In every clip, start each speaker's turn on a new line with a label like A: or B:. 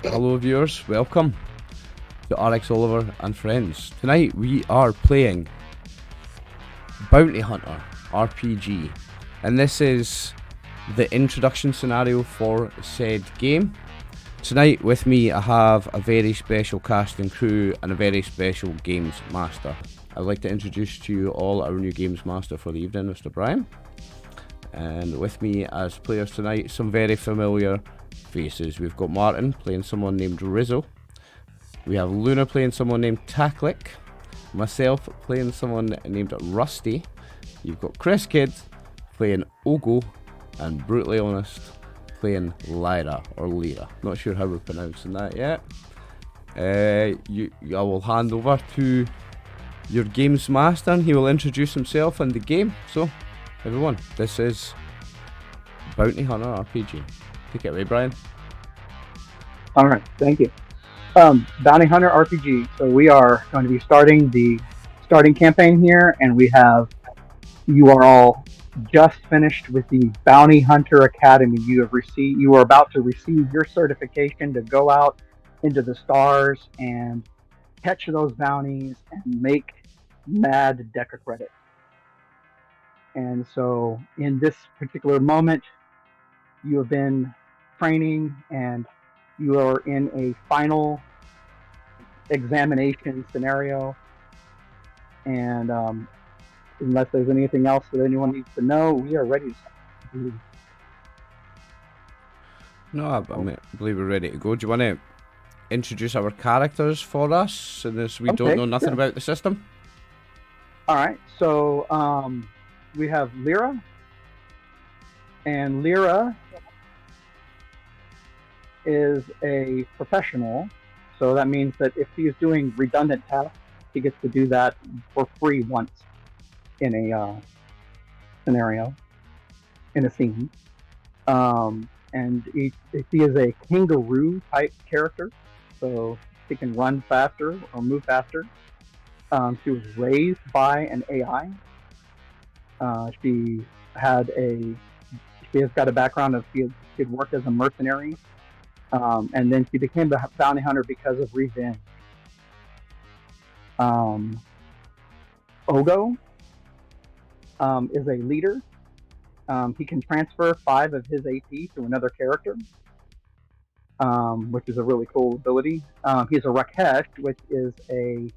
A: Hello viewers, welcome to RxOliver and Friends. Tonight we are playing Bounty Hunter RPG, and this is the introduction scenario for said game. Tonight with me I have a very special cast and crew and a very special games master. I'd like to introduce to you all our new games master for the evening, Mr. Brian. And with me as players tonight, some very familiar faces. We've got Martin playing someone named Rizzo. We have Luna playing someone named Taklik. Myself playing someone named Rusty. You've got Chris Kidd playing Ogo, and Brutally Honest playing Lyra or Lyra. Not sure how we're pronouncing that yet. I will hand over to your games master and he will introduce himself and the game. So everyone, this is Bounty Hunter RPG. Take it away, Brian.
B: Alright, thank you. Bounty Hunter RPG. So we are going to be starting the campaign here, and you are all just finished with the Bounty Hunter Academy. You are about to receive your certification to go out into the stars and catch those bounties and make mad Deca credit. And so in this particular moment, you have been training and you are in a final examination scenario. And unless there's anything else that anyone needs to know, we are ready to start.
A: No, I believe we're ready to go. Do you want to introduce our characters for us, since we don't know nothing about the system?
B: Alright, so we have Lyra. And Lyra is a professional, so that means that if he is doing redundant tasks, he gets to do that for free once in a scenario, in a scene. And he is a kangaroo type character, so he can run faster or move faster. She was raised by an AI. She has got a background of she had worked as a mercenary. And then she became a bounty hunter because of revenge. Ogo is a leader. He can transfer 5 of his AP to another character, which is a really cool ability. He's a Rakesh, which is a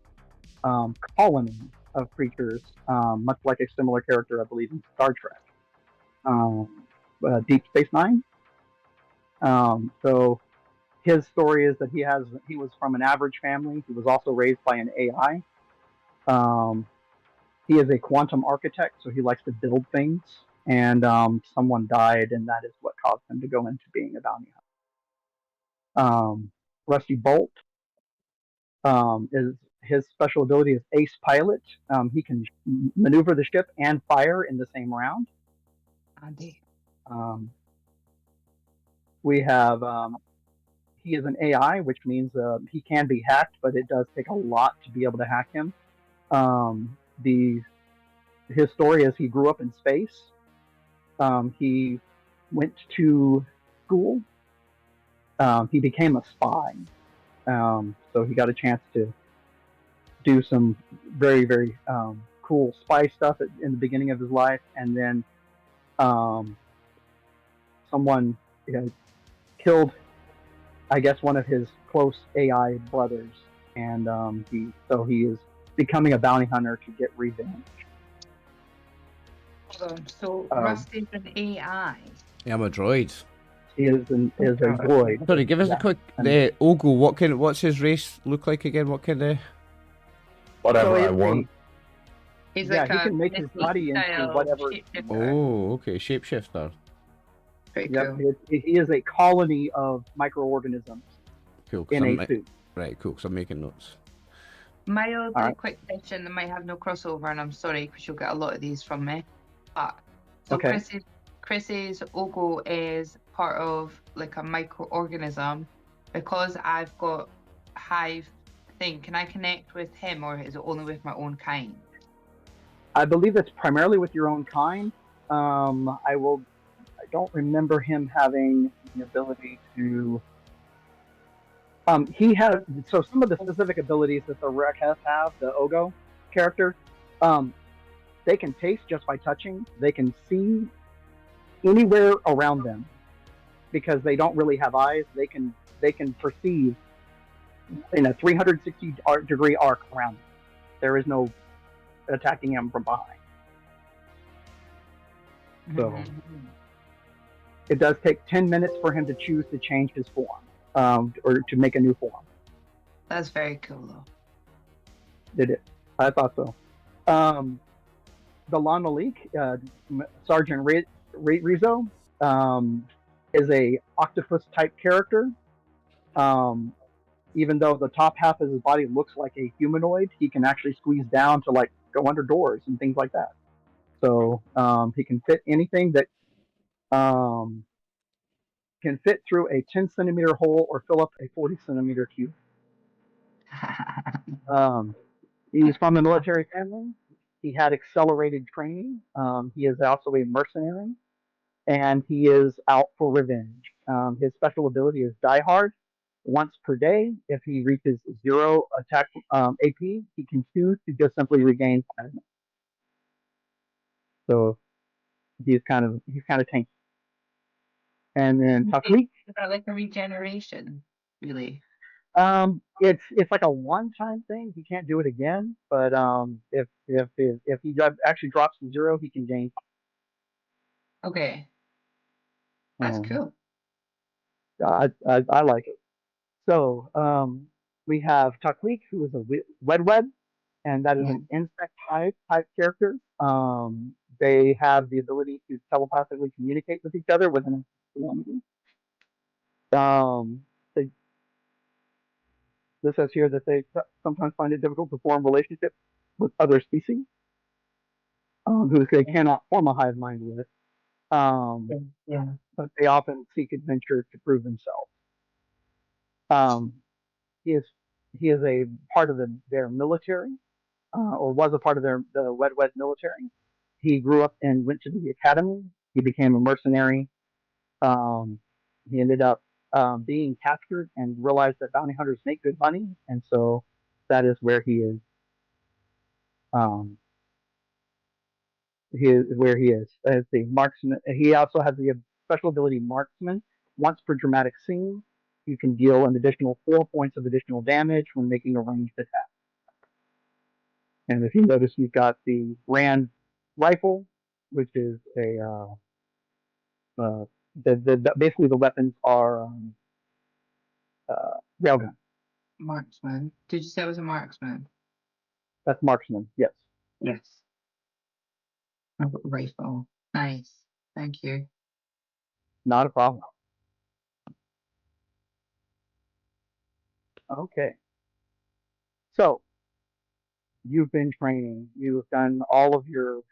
B: colony of creatures, much like a similar character, I believe, in Star Trek. Deep Space Nine. So his story is that he was from an average family. He was also raised by an AI. He is a quantum architect, so he likes to build things. And someone died, and that is what caused him to go into being a bounty hunter. Rusty Bolt is his special ability is Ace Pilot. He can maneuver the ship and fire in the same round. We have he is an AI, which means he can be hacked, but it does take a lot to be able to hack him. His story is he grew up in space. He went to school. He became a spy. So he got a chance to do some very, very cool spy stuff in the beginning of his life. And then someone killed, I guess, one of his close AI brothers. And he is becoming a bounty hunter to get revenge.
C: So Rusty's an AI.
A: Yeah, I'm a droid.
B: He is a droid.
A: Sorry, give us a quick Ogo. What's his race look like again? What kind of
D: whatever I want?
C: He's
B: he can make his body into whatever.
A: Oh, okay, shapeshifter.
C: Pretty cool.
B: He is a colony of microorganisms.
A: Cool.
B: In a suit.
A: Right, cool. Because I'm making notes.
C: My quick question that might have no crossover, and I'm sorry because you'll get a lot of these from me. Chris's Ogo is part of like a microorganism. Because I've got hive thing, can I connect with him, or is it only with my own kind?
B: I believe it's primarily with your own kind. I don't remember him having the ability to He has so some of the specific abilities that the Reketh have, the Ogo character, they can taste just by touching. They can see anywhere around them because they don't really have eyes. They can perceive in a 360-degree arc around them. There is no attacking him from behind. So it does take 10 minutes for him to choose to change his form, or to make a new form.
C: That's very cool, though.
B: Did it? I thought so. The Lon Malik, Sergeant Rizzo, is a octopus type character. Even though the top half of his body looks like a humanoid, he can actually squeeze down to like go under doors and things like that. So he can fit anything that can fit through a 10-centimeter hole or fill up a 40-centimeter cube. He's from a military family. He had accelerated training. He is also a mercenary, and he is out for revenge. His special ability is Die Hard. Once per day, if he reaches 0 attack AP, he can choose to just simply regain 5 minutes. So he's kind of tanky. And then Taklik.
C: Is that like a regeneration, really?
B: It's like a one-time thing. He can't do it again. But if he actually drops to 0, he can gain.
C: Okay, that's cool.
B: I like it. So we have Taklik, who is a Wedwed, and that is an insect type character. They have the ability to telepathically communicate with each other within a kilometer. This says here that they sometimes find it difficult to form relationships with other species, who they cannot form a hive mind with. But they often seek adventure to prove themselves. He is a part of their military, or was a part of the Wedwed military. He grew up and went to the academy. He became a mercenary. He ended up being captured and realized that bounty hunters make good money, and so that is where he is. He is where he is as the marksman. He also has the special ability marksman. Once per dramatic scene, you can deal an additional 4 points of additional damage when making a ranged attack. And if you notice, you've got the Rand rifle, which is a basically the weapons are railgun.
C: Marksman. Did you say it was a marksman?
B: That's marksman. Yes.
C: Yes. Rifle. Nice. Thank you.
B: Not a problem. Okay. So you've been training. You've done all of your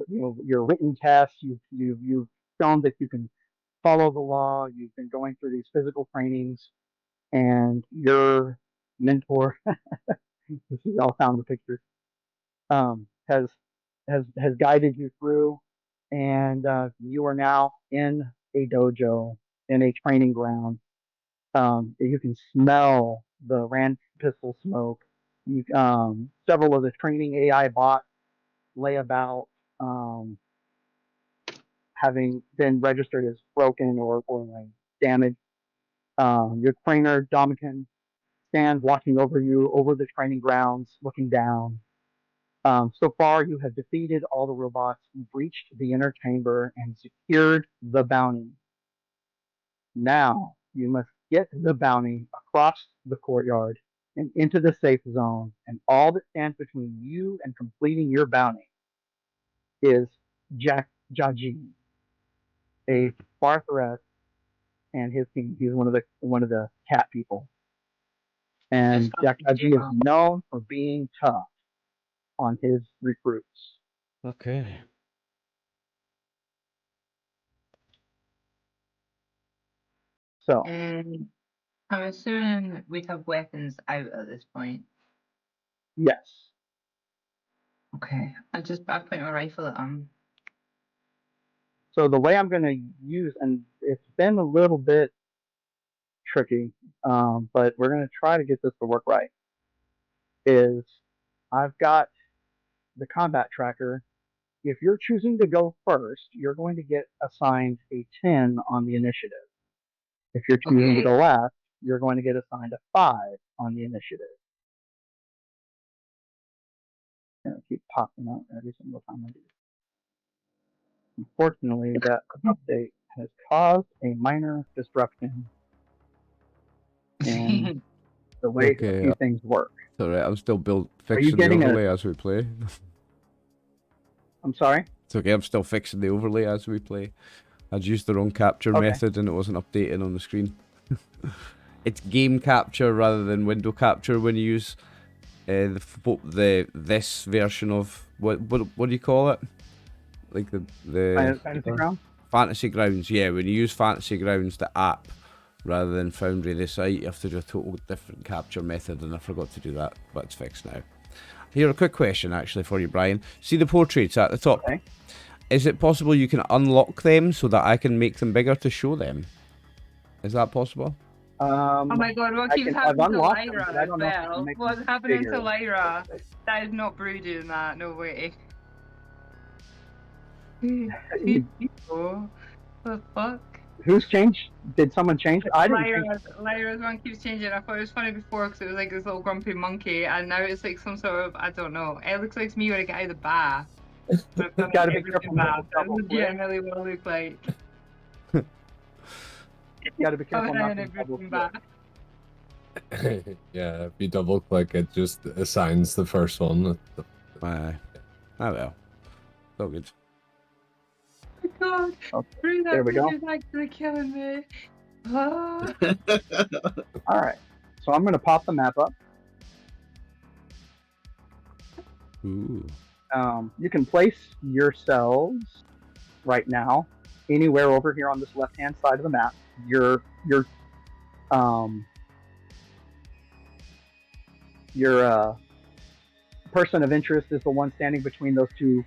B: written tests. You've shown that you can follow the law. You've been going through these physical trainings, and your mentor, this is all found in the pictures, has guided you through, and you are now in a dojo, in a training ground. You can smell the Rand pistol smoke. Several of the training AI bots lay about, having been registered as broken or like damaged. Your trainer, Dominican, stands watching over you over the training grounds, looking down. So far, you have defeated all the robots, breached the inner chamber, and secured the bounty. Now, you must get the bounty across the courtyard and into the safe zone, and all that stands between you and completing your bounty is Jack Jaji, a Farthreth, and his team. He's one of the cat people. And Jack Jaji is known for being tough on his recruits.
A: Okay.
B: So,
C: I'm assuming we have weapons out at this point.
B: yes.
C: Okay. I point my rifle at him.
B: So the way I'm going to use, and it's been a little bit tricky, but we're going to try to get this to work right. Is I've got the combat tracker. If you're choosing to go first, you're going to get assigned a 10 on the initiative. If you're choosing to go last, you're going to get assigned a 5 on the initiative. It'll keep popping up every single time I do. Unfortunately, that update has caused a minor disruption in the way a few things work.
A: It's alright, I'm still
B: Are you
A: fixing the
B: getting
A: overlay as we play.
B: I'm sorry?
A: It's okay, I'm still fixing the overlay as we play. I'd used the wrong capture method and it wasn't updating on the screen. It's game capture rather than window capture when you use this version of what do you call it? Like the
B: Fantasy Grounds?
A: Fantasy Grounds, yeah. When you use Fantasy Grounds, the app, rather than Foundry, the site, you have to do a total different capture method, and I forgot to do that, but it's fixed now. Here, a quick question actually for you, Brian. See the portraits at the top?
B: Okay.
A: Is it possible you can unlock them so that I can make them bigger to show them? Is that possible?
C: Oh my god, what keeps happening to Lyra as
B: well?
C: What's happening to Lyra? That is not Brew doing that, no way. What the fuck?
B: Who's changed? Did someone change it? I didn't change it.
C: Lyra's one keeps changing. I thought it was funny before because it was like this little grumpy monkey, and now it's like some sort of, I don't know. It looks like me when I get out of the bath.
B: Gotta be careful.
C: That's generally what I look like.
B: Gotta be careful not to
D: Yeah, if you double click, it just assigns the first one.
A: Oh well. So good.
C: Oh god,
B: okay, there we go.
C: Is actually killing me. Oh.
B: Alright, so I'm gonna pop the map up.
A: Ooh.
B: You can place yourselves right now anywhere over here on this left-hand side of the map. Your person of interest is the one standing between those two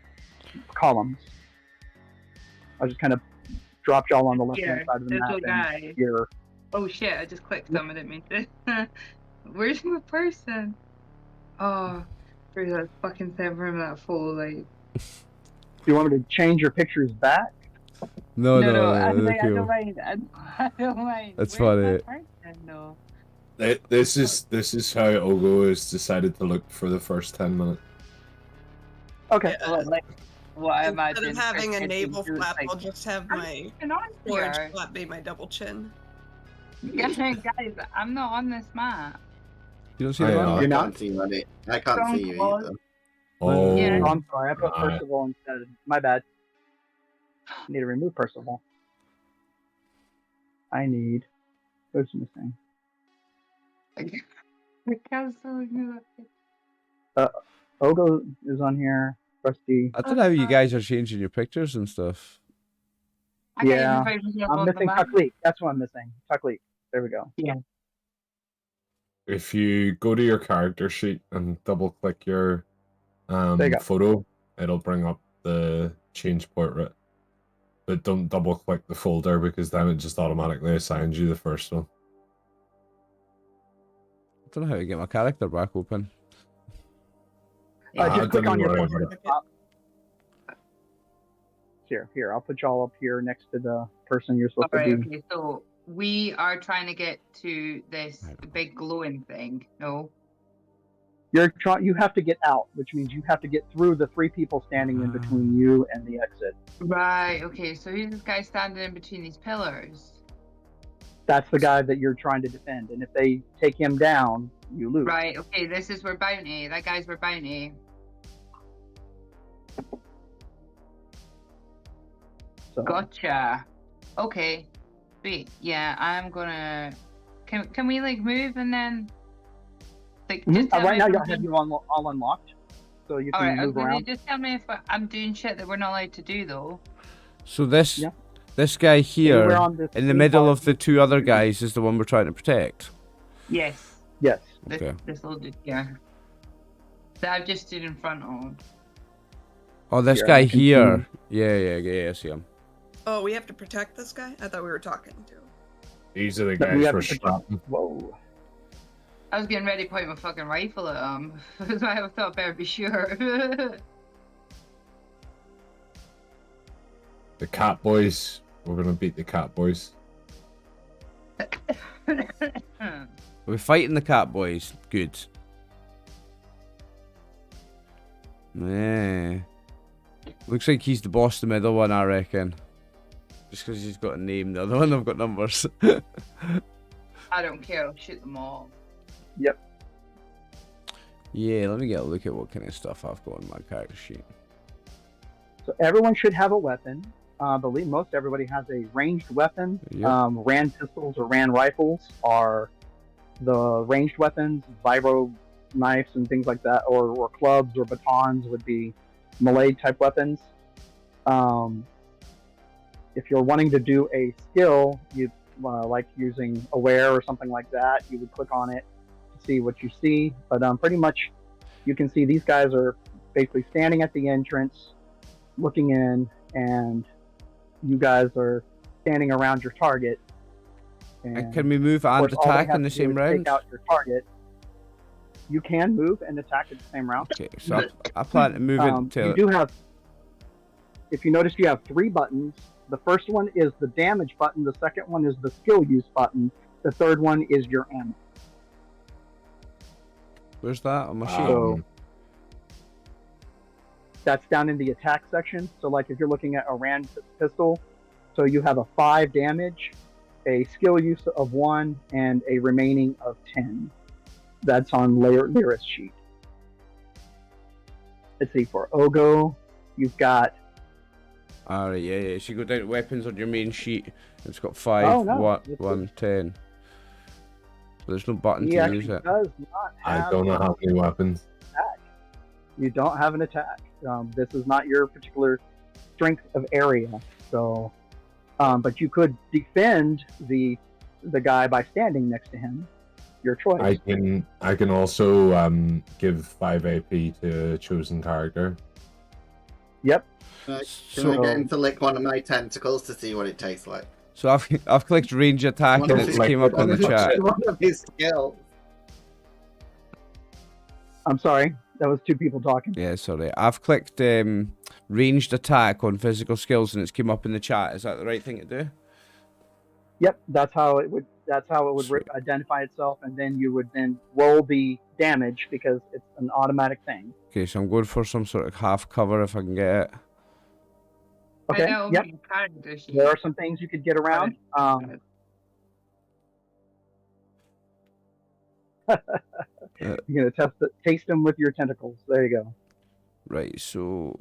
B: columns. I'll just kind of drop y'all on the left-hand side of the map.
C: Guy.
B: Here.
C: Oh shit, I just clicked them, I didn't mean to. Where's my person? Oh, through that fucking server room that full, like.
B: Do you want me to change your pictures back?
A: No,
C: I don't mind. I don't mind.
A: That's
C: Where's
A: funny.
C: My person, though?
D: This is how Ogo has decided to look for the first 10 minutes.
B: Okay.
C: Yeah, like, what I imagine.
E: Instead of having a navel flap, I'll just have my orange flap be my double chin.
C: Guys, I'm not on this map.
A: You don't see the map?
F: I can't see you. I can't see you either.
D: Oh,
C: Yeah.
B: I'm sorry, I put Percival instead. My bad. I need to remove Percival. I need. Who's missing? Ogo is on here. Rusty.
A: I don't know how you guys are changing your pictures and stuff.
B: Yeah, I'm missing Tuckleek. That's what I'm missing. Tuckleek. There we go.
C: Yeah.
D: if you go to your character sheet and double click your photo, it'll bring up the change portrait. But don't double click the folder because then it just automatically assigns you the first one.
A: I don't know how to get my character back open.
B: Just click on your portrait. Here, I'll put y'all up here next to the person you're supposed to be.
C: Okay, so we are trying to get to this big glowing thing, no?
B: You have to get out, which means you have to get through the three people standing in between you and the exit.
C: Right, okay, so who's this guy standing in between these pillars?
B: That's the guy that you're trying to defend, and if they take him down, you lose.
C: Right, okay, this is where Bounty. That guy's where Bounty.
B: So.
C: Gotcha. Okay. Sweet. Yeah, I'm gonna. Can we like move and then? Like, just
B: right now, I have you all unlocked, so you can move around.
C: Just tell me if I'm doing shit that we're not allowed to do, though.
A: So this guy here, in the middle of the two other guys, is the one we're trying to protect.
C: Yes.
B: Yes.
A: Okay.
C: This little dude here. That I've just stood in front of.
A: Oh, this guy here. Yeah, I see him.
E: Oh, we have to protect this guy? I thought we were talking to him.
D: These are the guys for strapping.
B: Whoa.
C: I was getting ready to point my fucking rifle at him. That's why I thought better be sure.
D: The cat boys. We're gonna beat the cat boys.
A: We're fighting the cat boys. Good. Yeah. Looks like he's the boss, the middle one, I reckon. Just because he's got a name. The other one, I've got numbers.
C: I don't care. I'll shoot them all.
B: Yep.
A: Yeah, let me get a look at what kind of stuff I've got on my character sheet.
B: So everyone should have a weapon. I believe most everybody has a ranged weapon.
A: Yep.
B: Ran pistols or ran rifles are the ranged weapons. Vibro knives and things like that, or clubs or batons would be melee type weapons. If you're wanting to do a skill, you like using aware or something like that, you would click on it to see what you see. But pretty much you can see these guys are basically standing at the entrance looking in, and you guys are standing around your target.
A: And can we move and attack in the same round?
B: Take out your target. You can move and attack at the same round.
A: Okay, so I plan to move into...
B: You do have... If you notice, you have 3 buttons. The first one is the damage button. The second one is the skill use button. The third one is your ammo.
A: Where's that on my sheet?
B: So that's down in the attack section. So like if you're looking at a ran pistol, so you have a 5 damage, a skill use of 1, and a remaining of 10. That's on Lyra's sheet. Let's see, for Ogo, you've got...
A: Alright, yeah. So you go down to weapons on your main sheet. It's got 5, 1, 10. So there's no button to use it.
B: Does not have
D: I don't know how many weapons.
B: Attack. You don't have an attack. This is not your particular strength of area. So, but you could defend the guy by standing next to him. Your choice.
D: I can also give 5 AP to a chosen character.
B: Yep.
F: Can I get him to lick one of my tentacles to see what it tastes like?
A: So I've clicked range attack and it came up in the chat.
F: One of his skills.
B: I'm sorry, that was 2 people talking.
A: Yeah, sorry. I've clicked ranged attack on physical skills and it's came up in the chat. Is that the right thing to do?
B: Yep, that's how it would identify itself, and then you would then roll the damage because it's an automatic thing.
A: Okay, so I'm going for some sort of half cover if I can get it.
B: Okay, yep. There are some things you could get around. You're gonna taste them with your tentacles. There you go.
A: Right, so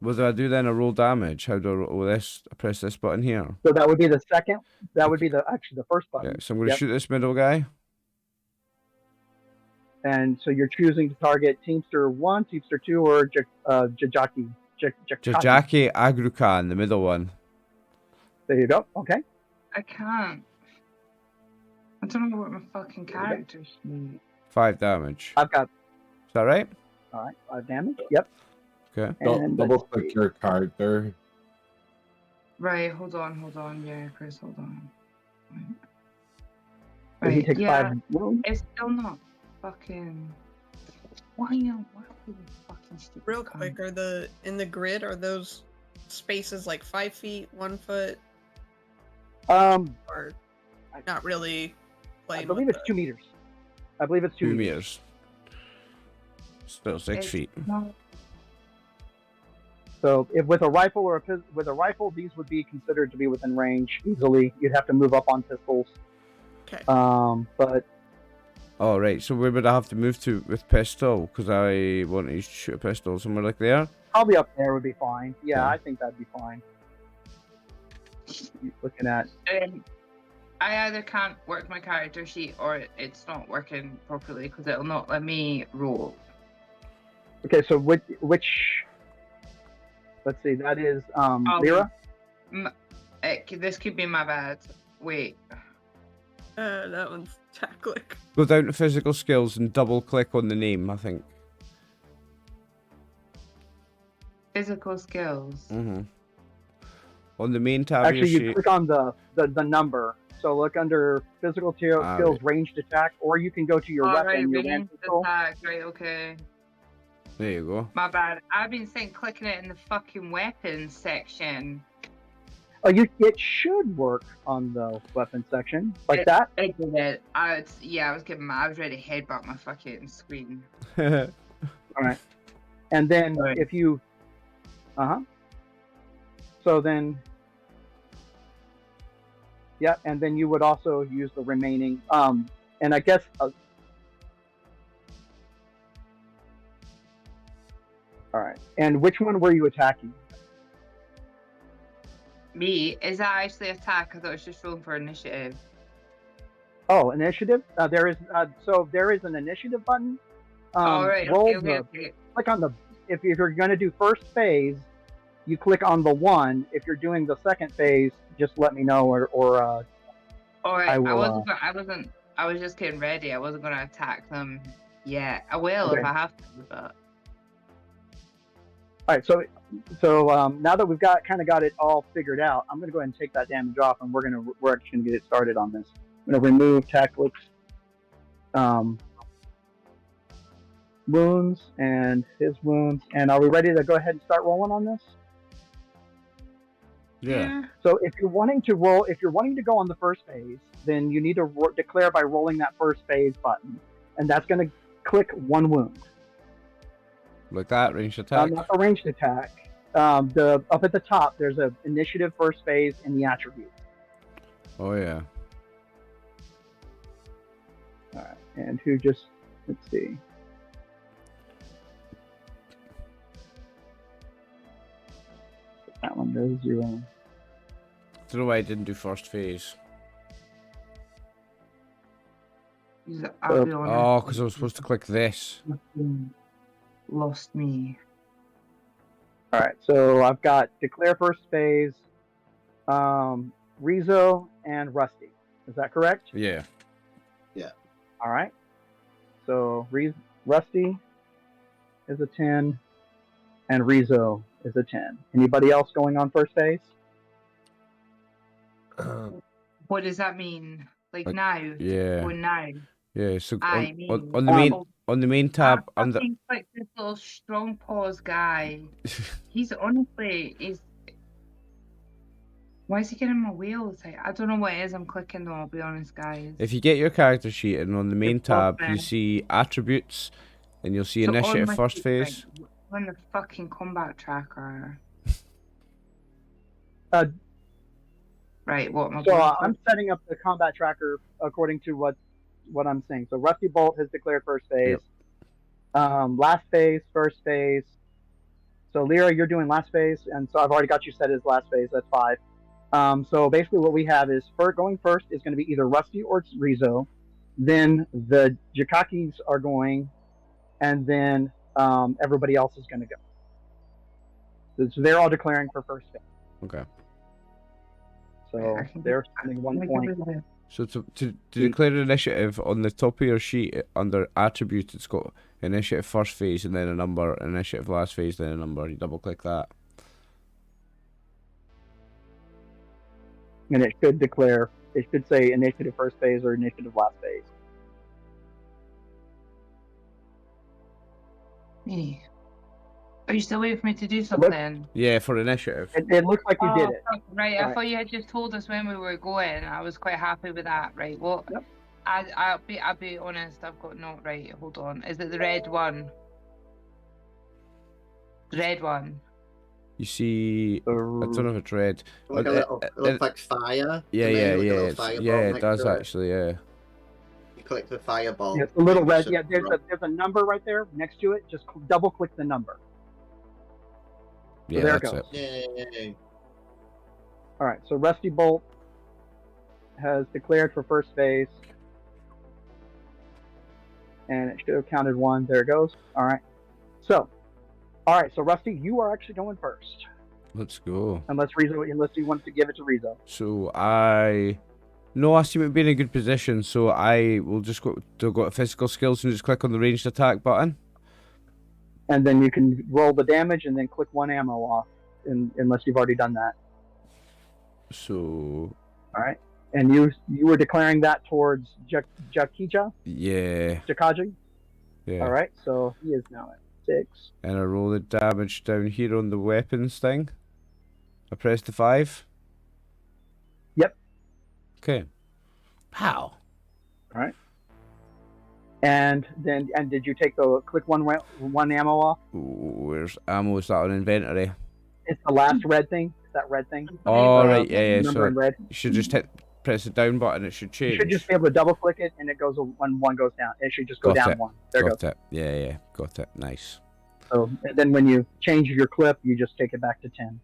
A: what do I do then? I roll damage. How do I roll this? I press this button here.
B: So that would be the second. That would be actually the first button.
A: Yeah, so I'm going to shoot this middle guy.
B: And so you're choosing to target Teamster 1, Teamster 2, or Jajaki.
A: Jajaki Agrukan, the middle one.
B: There you go. Okay.
C: I can't. I don't know what my fucking character's need.
A: 5 damage.
B: I've got...
A: Is that right?
B: All right. 5 damage. Yep.
A: Okay.
D: Double click your character.
C: Right, hold on. Yeah, Chris, hold on.
B: Right. He takes 5 wounds.
C: It's still not fucking... Why are you fucking stupid?
E: Real quick, in the grid, are those spaces like 5 feet, 1 foot?
B: Or
E: not really playing.
B: I believe it's 2 meters. I believe it's 2
A: meters. Still 6 feet.
C: No.
B: So, if with a rifle, these would be considered to be within range easily. You'd have to move up on pistols.
E: Okay.
B: But.
A: Oh right. So where would I have to move to with pistol? Because I want to shoot a pistol somewhere like there.
B: Probably up there would be fine. Yeah, I think that'd be fine. Looking at.
C: I either can't work my character sheet or it's not working properly because it'll not let me roll.
B: Okay, so which let's see, that is Lyra?
C: This could be my bad. Wait.
E: That one's attack click.
A: Go down to physical skills and double click on the name, I think.
C: Physical skills.
A: Mm-hmm. On the main tab
B: Actually,
A: of your
B: you
A: sheet.
B: click on the number. So look under physical skills, ranged attack, or you can go to your weapon,
C: right,
B: your
C: ranged
B: pistol.
C: attack. Right, okay.
A: There you go.
C: My bad. I've been saying clicking it in the fucking weapons section.
B: Oh, it should work on the weapon section like that.
C: It did it. I was ready to headbutt my fucking screen.
B: All right, and then if you, so then, yeah, and then you would also use the remaining. And I guess. All right, and which one were you attacking?
C: Me? Is that actually attack? I thought it was just rolling for initiative.
B: Oh, initiative. There is an initiative button.
C: Right. Okay.
B: Click on the. If you're going to do first phase, you click on the 1. If you're doing the second phase, just let me know or.
C: All right.
B: I will,
C: I was just getting ready. I wasn't going to attack them yet. I will if I have to. But.
B: All right. So now that we've got it all figured out, I'm going to go ahead and take that damage off, and we're actually going to get it started on this. I'm going to remove tactics, wounds, and his wounds. And are we ready to go ahead and start rolling on this?
A: Yeah.
B: So if you're wanting to go on the first phase, then you need to declare by rolling that first phase button, and that's going to click 1 wound.
A: Like that, ranged attack?
B: Not a ranged attack. Up at the top, there's a initiative first phase in the attribute.
A: Oh, yeah.
B: All right, and let's see. That one does 0.
A: I don't know why I didn't do first phase. Oh, because I was supposed to click this.
C: Lost me.
B: All right, so I've got declare first phase, Rezo and Rusty. Is that correct?
A: Yeah.
F: Yeah.
B: All right. So Rusty is a 10, and Rezo is a 10. Anybody else going on first phase?
C: What does that mean? Like now?
A: Yeah.
C: Or now?
A: Yeah. So on the main tab,
C: I fucking click this little strong pause guy. He's honestly Why is he getting my wheels? I don't know what it is I'm clicking though, I'll be honest, guys.
A: If you get your character sheet and on the main tab, you see attributes, and you'll see initiative first phase.
C: On the fucking combat tracker. Right, what am I
B: So I'm setting up the combat tracker according to what I'm saying. So Rusty Bolt has declared first phase. Yep. Last phase, first phase. So Lyra, you're doing last phase, and so I've already got you set as last phase. That's 5. So basically what we have is going first is going to be either Rusty or Rezo. Then the Jakakis are going, and then everybody else is going to go. So they're all declaring for first phase.
A: Okay.
B: So they're spending 1 point.
A: So to declare initiative, on the top of your sheet under attribute, it's got initiative first phase and then a number, initiative last phase, then a number. You double click that.
B: And it should say initiative first phase or initiative last phase.
C: Me. Are you still waiting for me to do something?
A: Yeah, for initiative.
B: It looks like you did it.
C: Right, I thought you had just told us when we were going. I was quite happy with that. Right, well, yep. I'll be honest. I've got no right. Hold on. Is it the red one? The red one.
A: You see, I don't know if it's red.
F: Like it looks like fire.
A: Yeah, it does actually. Yeah.
F: You click the fireball.
B: Yeah, it's a little red. Yeah, there's a number right there next to it. Just double click the number.
A: Yeah,
B: so there
A: that's
B: it goes.
F: Yay.
B: All right, so Rusty Bolt has declared for first phase. And it should have counted 1. There it goes. All right. So Rusty, you are actually going first.
A: Let's go.
B: Unless he wants to give it to Rezo.
A: So I seem to be in a good position, so I will just go to physical skills and just click on the ranged attack button.
B: And then you can roll the damage and then click 1 ammo off, unless you've already done that.
A: So.
B: All right. And you were declaring that towards Jakija?
A: Yeah.
B: Jakaji?
A: Yeah.
B: All right. So he is now at 6.
A: And I roll the damage down here on the weapons thing. I press the 5.
B: Yep.
A: Okay. How?
B: All right. And did you take the click one ammo off?
A: Where's ammo? Is that on inventory?
B: It's the last red thing. It's that red thing.
A: Oh, right, yeah.
B: Remember
A: So
B: in red?
A: you should just press the down button. It should change.
B: You should just be able to double click it, and it goes when one goes down. It should just go
A: Got
B: down
A: it.
B: one. There
A: Got
B: goes.
A: it. Yeah. Got it. Nice.
B: So and then when you change your clip, you just take it back to 10.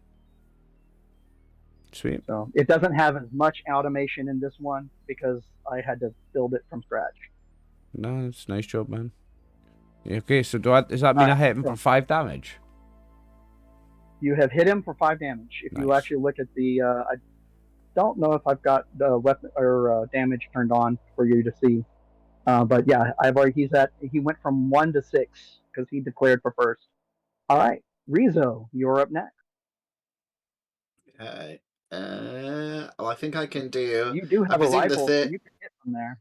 A: Sweet.
B: So it doesn't have as much automation in this one because I had to build it from scratch.
A: No, it's a nice job, man. Okay, so does that mean I hit him for 5 damage?
B: You have hit him for 5 damage. If you
A: Nice.
B: actually look at the, I don't know if I've got the weapon or damage turned on for you to see, but yeah, he went from 1 to 6 because he declared for first. All right, Rizzo, you're up next.
F: Okay. Well, I think I can do.
B: You do have a rifle, so you can hit from there.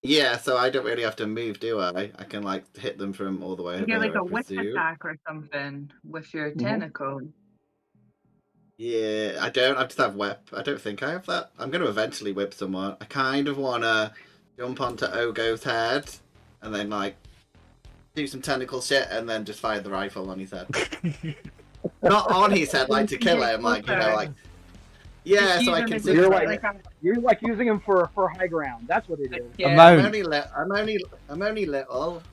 F: Yeah, so I don't really have to move, do I? I can like hit them from all the way
C: You get like
F: there,
C: a
F: I
C: whip
F: presume.
C: attack or something with your tentacle.
F: Yeah, I don't. I just have whip. I don't think I have that. I'm going to eventually whip someone. I kind of want to jump onto Ogo's head and then like do some tentacle shit and then just fire the rifle on his head. Not on his head, like to kill him, like like. Yeah, so I can see.
B: You're like using him for high ground. That's what it is.
C: Yeah.
F: I'm only little,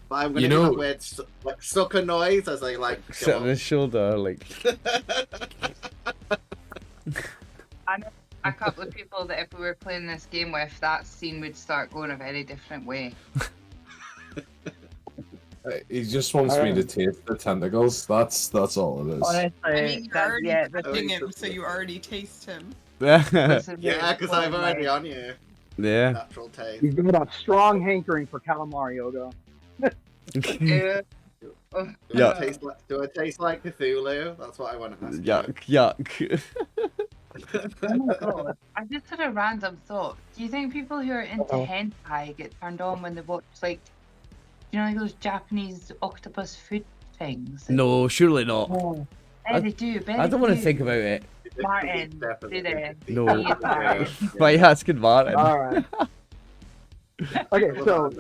F: but I'm gonna do that weird like sucker noise as I like
A: sit on his shoulder, like.
C: I know a couple of people that if we were playing this game with, that scene would start going a very different way.
D: He just wants me to taste the tentacles. That's all it is.
E: I mean, you're already touching him, so you already taste him.
F: Yeah, because I'm already on you.
A: Yeah.
F: Natural taste.
B: You've got a strong hankering for calamari, Ogo.
C: Yeah.
F: Do I taste like Cthulhu? That's what I want to ask.
A: Yuck.
C: Oh my god. I just had a random thought. Do you think people who are into hentai get turned on when they watch, like, like those Japanese octopus food things?
A: No, surely not.
C: Oh, they do.
A: I don't want to think about it.
C: Martin, do they?
A: No. Why are you asking Martin?
B: Alright. Okay, so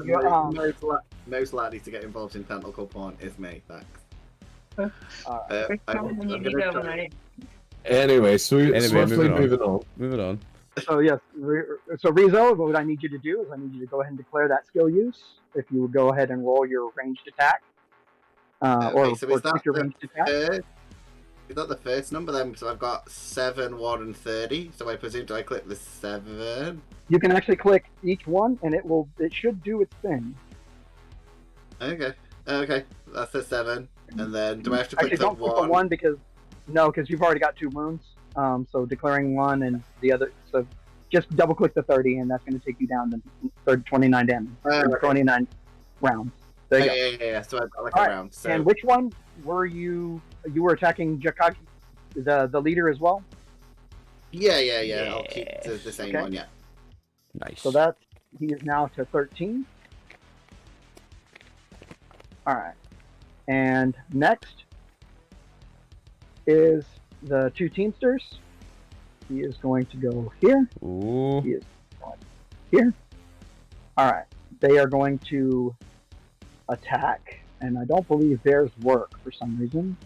F: most likely to get involved in tentacle porn is me. Thanks.
D: Anyway, swiftly moving on.
A: Moving on.
B: So yes, so Rizzo, what I need you to do is I need you to go ahead and declare that skill use. If you would go ahead and roll your ranged attack, or take your ranged attack.
F: Is that the first number then? So I've got 7, 1, and 30. So I presume do I click the 7?
B: You can actually click each one, and it should do its thing.
F: Okay, that's the 7. And then do I have to click
B: actually, don't click the 1 because you've already got 2 wounds. So declaring 1 and the other. So just double click the 30, and that's going to take you down to 29 damage. 29 rounds. There you go.
F: Yeah. So I've got like a round. So.
B: And which one were you? You were attacking Jakagi, the leader as well?
F: Yeah. I'll keep the same one, yeah.
A: Nice.
B: So he is now to 13. Alright. And next is the 2 Teamsters. He is going to go here.
A: Ooh.
B: He is going here. Alright. They are going to attack, and I don't believe theirs work for some reason.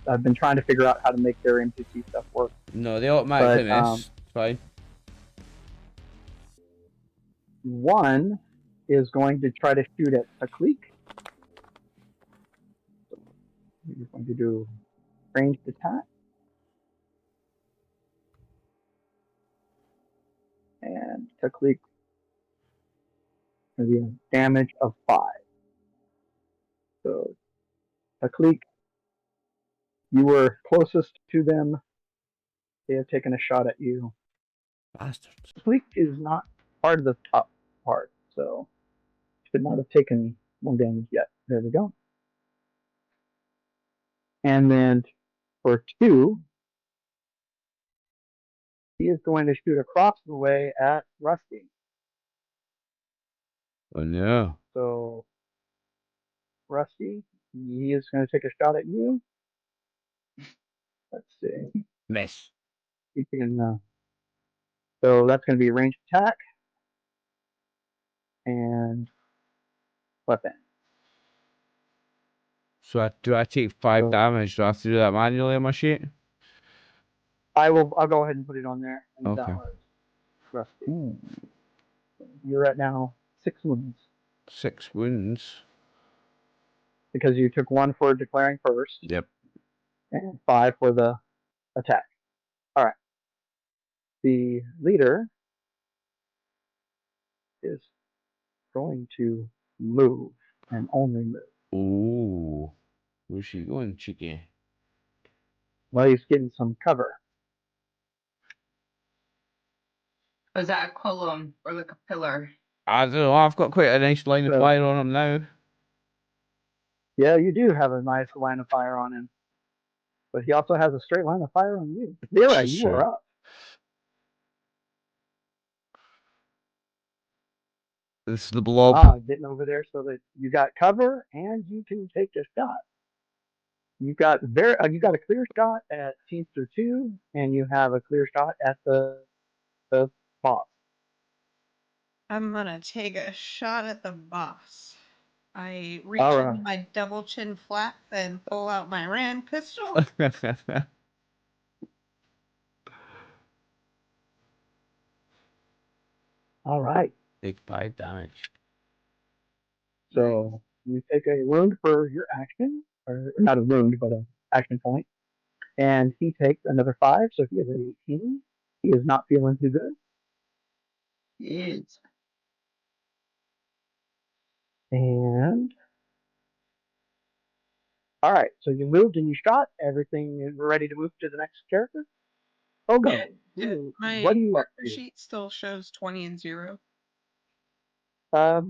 B: I've been trying to figure out how to make their NPC stuff work.
A: No, they automatically miss. It's fine.
B: One is going to try to shoot at Taklik. He's going to do ranged attack. And Taklik going to be a damage of 5. So Taklik, you were closest to them. They have taken a shot at you.
A: Bastards.
B: Taklik is not part of the top part, so should not have taken more damage yet. There we go. And then for 2, He is going to shoot across the way at Rusty.
A: Oh no.
B: So, Rusty, he is going to take a shot at you. Let's see.
A: Miss.
B: He can, so that's going to be a ranged attack. And weapon.
A: So do I take 5 damage? Do I have to do that manually on my sheet?
B: I'll go ahead and put it on there. And
A: Okay.
B: that was Rusty. You're at now 6 wounds.
A: 6 wounds.
B: Because you took 1 for declaring first.
A: Yep.
B: And 5 for the attack. Alright. The leader is going to move and only move.
A: Ooh. Where's she going, cheeky?
B: Well, he's getting some cover.
C: Is that a column or like a pillar?
A: I don't know. I've got quite a nice line of fire on him now.
B: Yeah, you do have a nice line of fire on him. But he also has a straight line of fire on you. Vera, you are up.
A: This is the blob.
B: Getting over there so that you got cover and you can take a shot. You got a clear shot at Teamster 2, and you have a clear shot at the boss.
E: I'm gonna take a shot at the boss. I reach in my double chin flap and pull out my Rand pistol.
B: All right.
A: Take 5 damage.
B: So you take a wound for your action, or not a wound, but an action point. And he takes another 5, so he has an 18. He is not feeling too good.
C: Yes.
B: And all right, so you moved and you shot. Everything is ready to move to the next character. Oh, go.
E: My
B: What do you up to?
E: sheet still shows 20 and 0.
A: It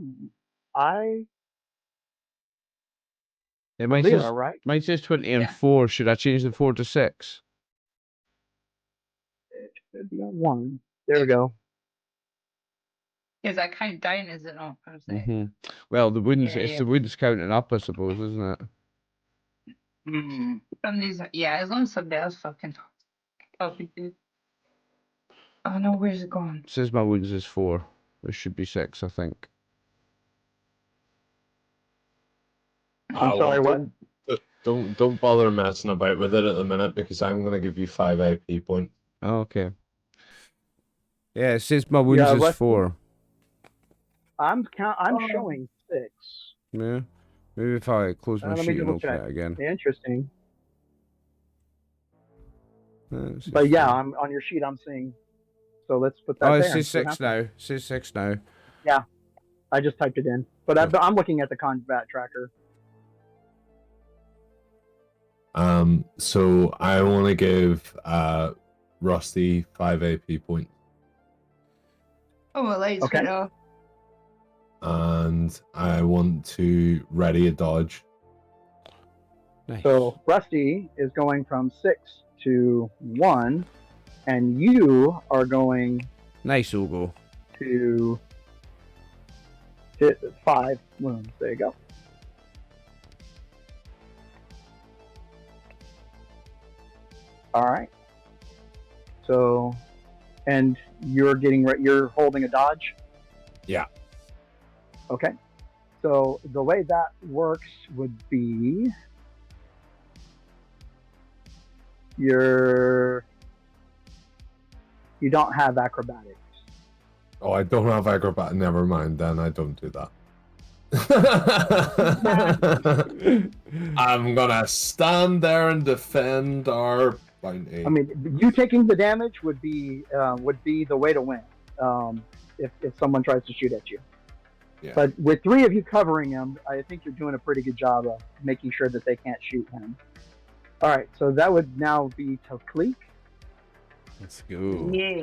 A: might
B: Zero,
A: just,
B: right?
A: mine says 20 and 4. Should I change the 4 to 6?
B: It should be on 1. There we go.
C: Is that count down, is it not?
A: Well, the wounds, it's the wounds counting up, I suppose, isn't it?
C: Some of these, as long as somebody else fucking help you do. Oh no, where's it gone?
A: It says my wounds is 4. It should be 6, I think.
B: I'm sorry, what?
D: Don't bother messing about with it at the minute because I'm gonna give you 5 IP points.
A: Oh, okay. Yeah, it says my wounds is 4.
B: I'm showing 6.
A: Yeah. Maybe if I close my sheet and open it again.
B: Interesting. But yeah, I'm on your sheet. I'm seeing. So let's put that.
A: Oh, it says 6 now. It says 6 now.
B: Yeah, I just typed it in, but I'm looking at the combat tracker.
D: So I want to give Rusty 5 AP points.
C: Oh, well, lights went off.
D: And I want to ready a dodge.
A: Nice.
B: So Rusty is going from 6 to 1, and you are going.
A: Nice, Ugo.
B: To hit 5 wounds. There you go. All right. So, and you're holding a dodge?
D: Yeah.
B: Okay. So the way that works would be you don't have acrobatics.
D: Oh, I don't have acrobat. Never mind, then I don't do that. I'm gonna stand there and defend our bounty.
B: I mean, you taking the damage would be the way to win. If someone tries to shoot at you.
D: Yeah.
B: But with 3 of you covering him, I think you're doing a pretty good job of making sure that they can't shoot him. All right, so that would now be Tokleek.
A: Let's go.
C: Yeah.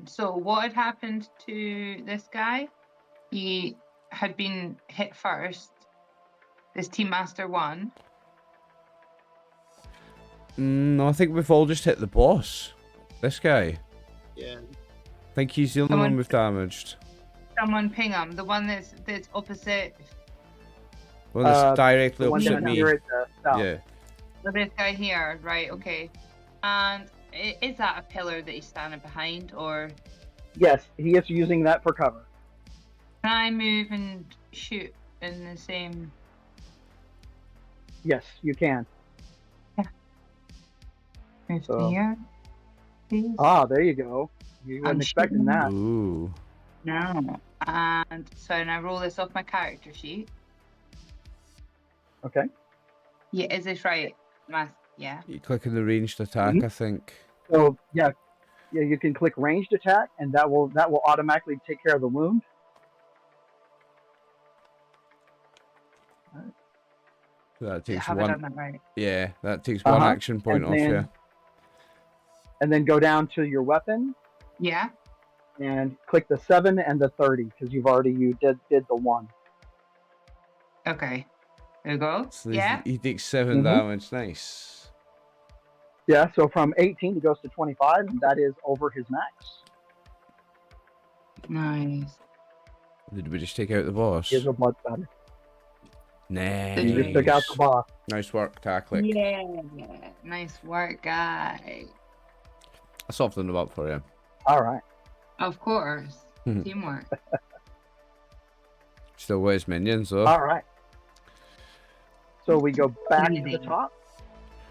C: So what had happened to this guy? He had been hit first. This Team Master won.
A: No, I think we've all just hit the boss. This guy.
F: Yeah.
A: I think he's the only one we've damaged.
C: Someone ping him. The one that's opposite.
A: Well, that's directly opposite me.
B: Yeah.
C: So this guy here, right? Okay. And is that a pillar that he's standing behind, or?
B: Yes, he is using that for cover.
C: Can I move and shoot in the same?
B: Yes, you can.
C: Move here. Please.
B: Ah, there you go. You weren't expecting that.
A: Ooh.
C: No. And so now roll this off my character sheet.
B: Okay.
C: Yeah, is this right? Yeah.
A: You click on the ranged attack, I think.
B: So yeah, you can click ranged attack, and that will automatically take care of the wound.
A: That takes
C: Have I
A: one.
C: done that right?
A: Yeah, that takes one action point off you.
B: And then go down to your weapon.
C: Yeah.
B: And click the 7 and the 30 because you did the 1.
C: Okay. There we go.
A: So
C: yeah.
A: He takes 7 damage. Nice.
B: Yeah. So from 18 he goes to 25, and that is over his max.
C: Nice.
A: Did we just take out the boss?
B: He has a blood spatter.
A: Nice.
B: You just took out the boss.
A: Nice work, Tacklick.
C: Yeah. Nice work, guy.
A: I softened them up for you.
B: All right.
C: Of course. Teamwork.
A: Still wears minions, though.
B: All right. So we go back to the top.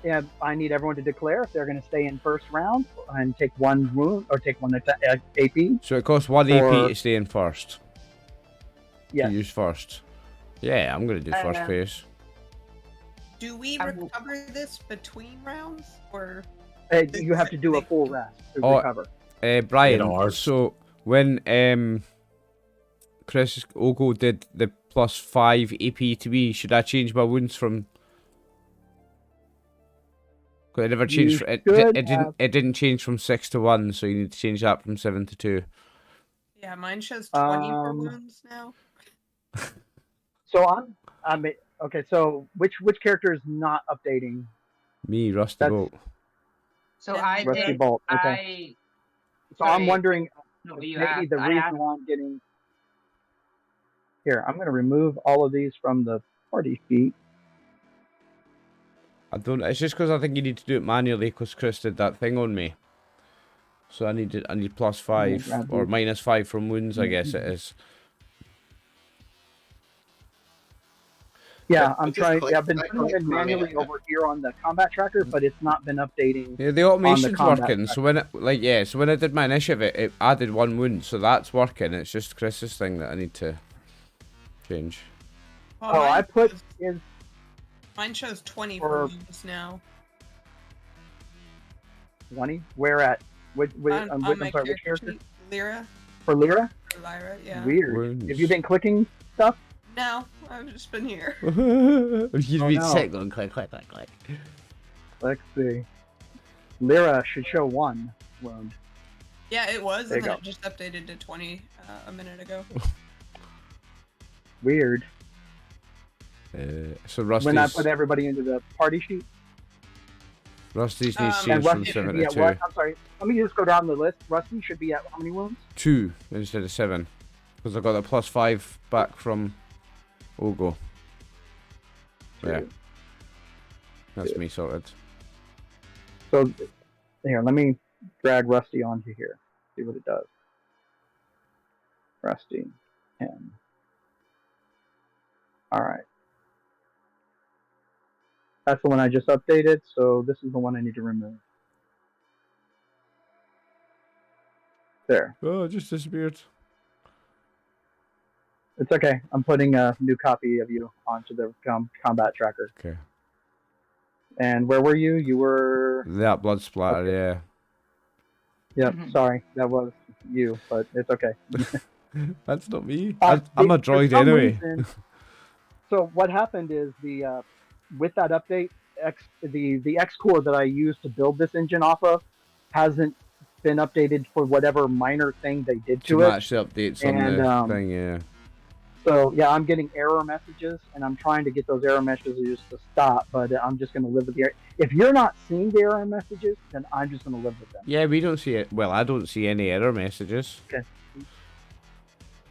B: And I need everyone to declare if they're going to stay in first round and take 1 wound or take 1 AP.
A: So it costs 1 AP to stay in first.
B: Yes.
A: To use first. Yeah, I'm going to do first phase.
E: Do we recover this between rounds, or
B: you have to do a full rest to recover?
A: Brian, so when Chris Ogo did the +5 AP to me, should I change my wounds from? Cause it never changed. It didn't change from 6 to 1, so you need to change that from 7 to 2.
E: Yeah, mine shows 20 for wounds now.
B: So I'm okay. So which character is not updating?
A: Me, Rusty Bolt.
C: So I
B: Rusty
C: did.
B: Bolt. Okay. So I'm wondering maybe the reason why I'm getting. Here, I'm going to remove all of these from the party sheet.
A: I don't. It's just because I think you need to do it manually because Chris did that thing on me. So I need +5 or -5 from wounds. I guess it is.
B: Yeah, I'm trying. I've been putting it manually over here on the combat tracker, but it's not been updating.
A: Yeah, the automation's working. So when when I did my initiative, it added 1 wound, so that's working. It's just Chris's thing that I need to change.
B: Oh, I put in.
E: Mine shows 20 for wounds now.
B: 20? Where at? Which character?
E: Lyra.
B: For Lyra?
E: For Lyra, yeah.
B: Weird.
A: Wounds.
B: Have you been clicking stuff?
E: No, I've just been here.
A: You've been sick going click.
B: Let's see. Lyra should show 1 wound.
E: Yeah, it was, and then it just updated to 20 a minute ago.
B: Weird.
A: So Rusty's...
B: When I put everybody into the party sheet?
A: Rusty's needs to change from 7 to 2.
B: I'm sorry. Let me just go down the list. Rusty should be at how many wounds?
A: 2 instead of 7. Because I got the +5 back from Ogo. Yeah. That's me sorted.
B: So, here, let me drag Rusty onto here. See what it does. Rusty. 10. Alright. That's the one I just updated, so this is the one I need to remove. There.
A: Oh, it just disappeared.
B: It's okay. I'm putting a new copy of you onto the combat tracker.
A: Okay.
B: And where were you? You were...
A: That blood splatter, yeah.
B: Yep, sorry. That was you, but it's okay.
A: That's not me. I'm a droid anyway.
B: Reason, so what happened is with that update, the X core that I used to build this engine off of hasn't been updated for whatever minor thing they did to it.
A: Match the updates on the thing, yeah.
B: So yeah, I'm getting error messages, and I'm trying to get those error messages to stop. But I'm just going to live with the error. If you're not seeing the error messages, then I'm just going to live with them.
A: Yeah, we don't see it. Well, I don't see any error messages.
B: Okay.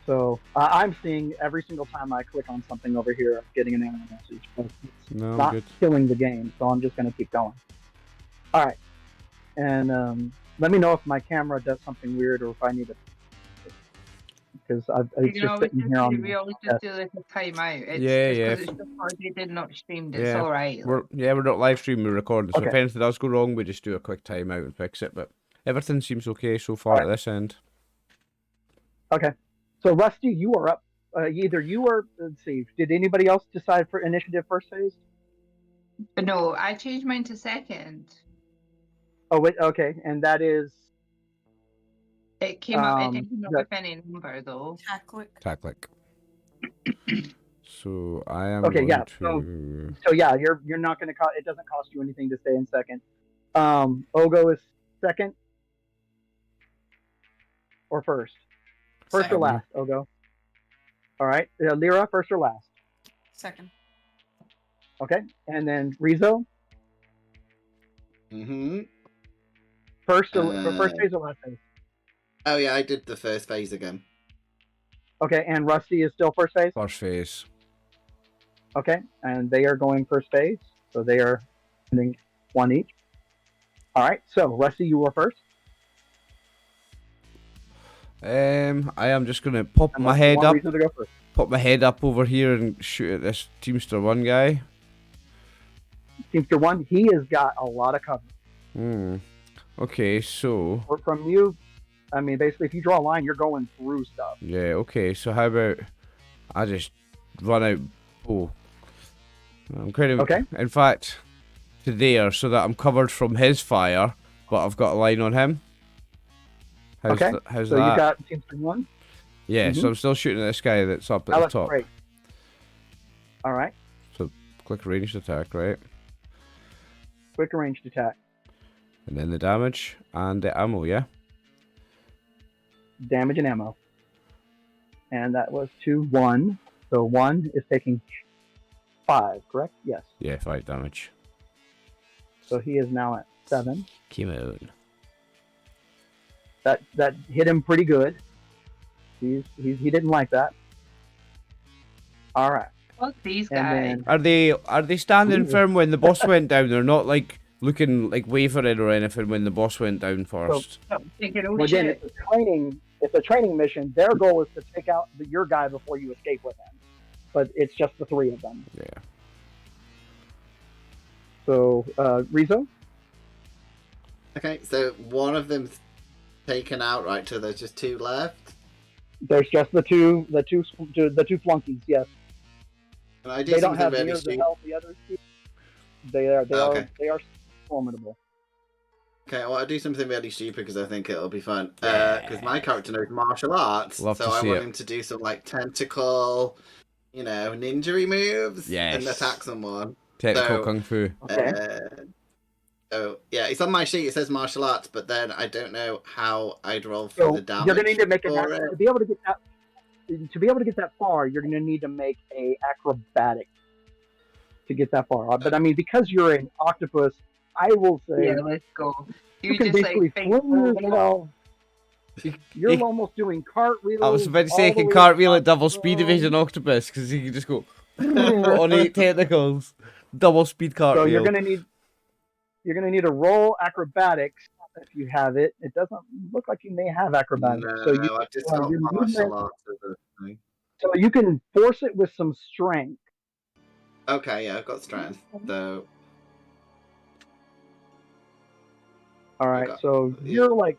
B: So I'm seeing every single time I click on something over here, I'm getting an error message. But it's not killing the game, so I'm just going to keep going. All right, and let me know if my camera does something weird or if I need to. Because it's just sitting here on.
C: We always just do like a timeout. It's because it's recorded, not streamed. It's all right.
A: We're not live streaming, we're recording. So if anything does go wrong, we just do a quick timeout and fix it. But everything seems okay so far at this end.
B: Okay, so Rusty, you are up. Either you or let's see. Did anybody else decide for initiative first phase?
C: No, I changed mine to second.
B: Oh wait, okay, and that is.
C: It came up. It didn't come up with any number though.
A: Tacklick. So I am.
B: Okay,
A: going
B: yeah.
A: to...
B: So yeah, you're not going to cost. It doesn't cost you anything to stay in second. Ogo is second or first. First or last, Ogo. All right, Lyra, first or last.
E: Second.
B: Okay, and then Rizzo. First phase or last phase?
F: Oh yeah, I did the first phase again.
B: Okay, and Rusty is still first phase?
A: First phase.
B: Okay, and they are going first phase, so they are spending one each. All right, so Rusty, you were first.
A: I am just gonna pop my head up. Pop my head up over here and shoot at this Teamster 1 guy.
B: Teamster 1, he has got a lot of cover.
A: Okay, so
B: from you, I mean, basically, if you draw a line, you're going through stuff.
A: Yeah. Okay. So how about I just run out? Oh, I'm kind of
B: okay.
A: In fact, to there, so that I'm covered from his fire, but I've got a line on him. How's
B: so
A: that?
B: So you got Teamster 1.
A: Yeah. So I'm still shooting at this guy that's up at the top.
B: Great. All right.
A: So click ranged attack, right?
B: Quick ranged attack.
A: And then the damage and the ammo, yeah?
B: Damage and ammo. And that was 2-1. So 1 is taking 5, correct? Yes.
A: Yeah, 5 damage.
B: So he is now at 7.
A: Came out.
B: That hit him pretty good. He didn't like that. All right.
C: Fuck these guys.
A: Are they standing firm when the boss went down? They're not like looking like wavering or anything when the boss went down first.
B: So, again, it's a training mission. Their goal is to take out your guy before you escape with him. But it's just the 3 of them.
A: Yeah.
B: So, Rizzo?
F: Okay, so one of them's taken out, right? So there's just 2 left.
B: There's just the two flunkies. Yes.
F: And I
B: they don't have near the health the other 2. They are formidable.
F: Okay, well, I'll do something really stupid because I think it'll be fun. Because my character knows martial arts, so I want him to do some like tentacle, ninja moves and attack someone.
A: Technical kung fu.
F: So yeah, it's on my sheet. It says martial arts, but then I don't know how I'd roll for the damage.
B: You're gonna need to make to be able to get that. To be able to get that far, you're gonna need to make a acrobatic to get that far. But I mean, because you're an octopus, I will say.
C: Yeah, let's go.
B: You can basically you're almost doing cartwheels.
A: I was about to say, I can cartwheel at double speed if he's an octopus, because he can just go on 8 tentacles, double speed cartwheel.
B: So you're gonna need to roll acrobatics if you have it. It doesn't look like you may have acrobatics.
F: No, I just got martial arts.
B: So you can force it with some strength.
F: Okay, yeah, I've got strength. So.
B: All right, so you're like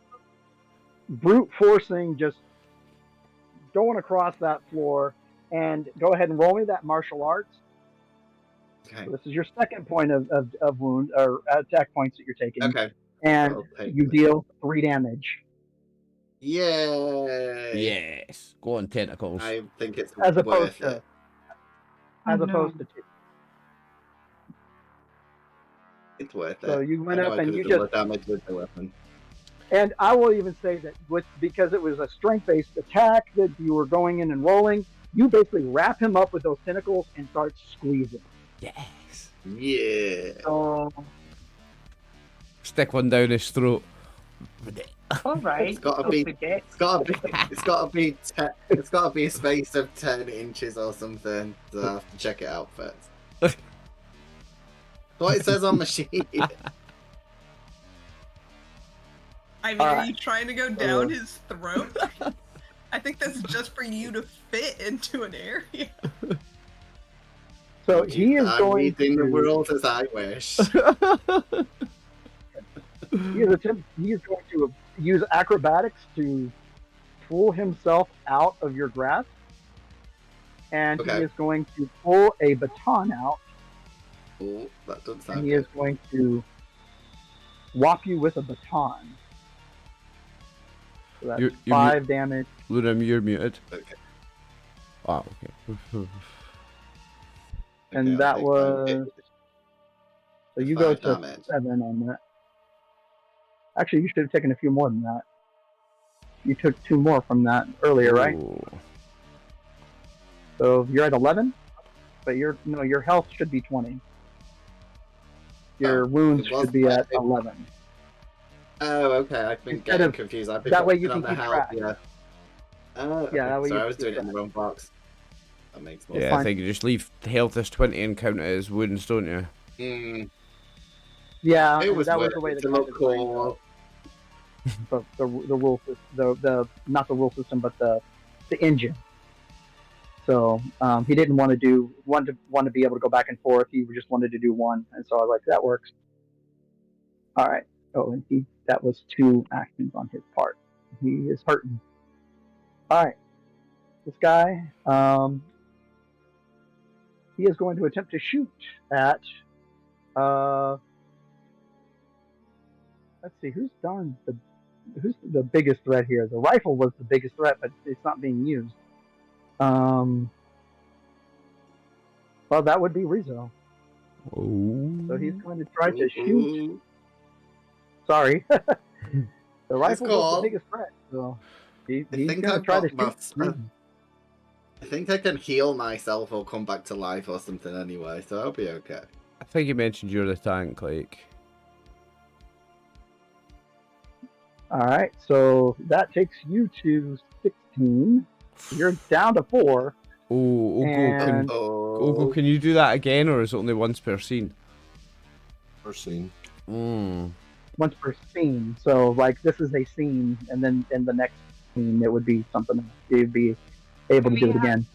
B: brute forcing, just going across that floor, and go ahead and roll me that martial arts.
F: Okay.
B: So this is your second point of wound or attack points that you're taking.
F: Okay.
B: And you deal 3 damage.
F: Yay!
A: Yes. Go on, tentacles.
F: I think it's
B: as opposed
F: to 2. It's worth it.
B: So you went up and you just
F: damage with the weapon.
B: And I will even say that because it was a strength-based attack that you were going in and rolling, you basically wrap him up with those tentacles and start squeezing.
A: Yes.
F: Yeah.
B: So
A: Stick one down his throat.
C: All right.
F: It's gotta be a space of 10 inches or something. So I have to check it out first. What it says on the sheet.
E: I mean, are you trying to go down his throat? I think that's just for you to fit into an area.
B: So he is
F: I'm
B: going
F: reading
B: to
F: the world as I wish.
B: he is going to use acrobatics to pull himself out of your grasp, and he is going to pull a baton out.
F: Oh, that doesn't sound
B: and he
F: good.
B: is going to whop you with a baton. So that's 5 damage.
A: Lunam, you're muted.
F: Okay.
A: Oh, okay.
B: And that was... So you go to 7 on that. Actually, you should have taken a few more than that. You took 2 more from that earlier, right? So you're at 11, but your health should be 20. Your wounds should be at 11.
F: Oh, okay. I've been getting confused. I've been
B: that way you can
F: on the
B: keep
F: health.
B: track.
F: Yeah. Oh, okay.
B: Yeah, that way
F: so
B: you
F: I was
B: can
F: doing
B: keep
F: it in the wrong box. That makes more
A: sense. I think you just leave health as 20 and count it as wounds, don't you?
B: Yeah,
F: it was
B: that was the way to look cool. The rule system, not the rule system, but the engine. So he didn't want to be able to go back and forth. He just wanted to do one, and so I was like, that works. All right. Oh, and that was 2 actions on his part. He is hurting. All right. This guy, he is going to attempt to shoot at. Let's see, who's the biggest threat here? The rifle was the biggest threat, but it's not being used. Well, that would be Rizzo.
A: Oh.
B: So he's going to try to shoot. Sorry. The rifle was the biggest threat. So he's going to try to shoot.
F: I think I can heal myself or come back to life or something anyway, so I'll be okay.
A: I think you mentioned you're the tank, like.
B: Alright, so that takes you to 16. You're down to 4.
A: Ogo, can you do that again, or is it only once per scene?
D: Per scene.
B: Once per scene. So, like, this is a scene, and then in the next scene, it would be something. You'd be able to do it again.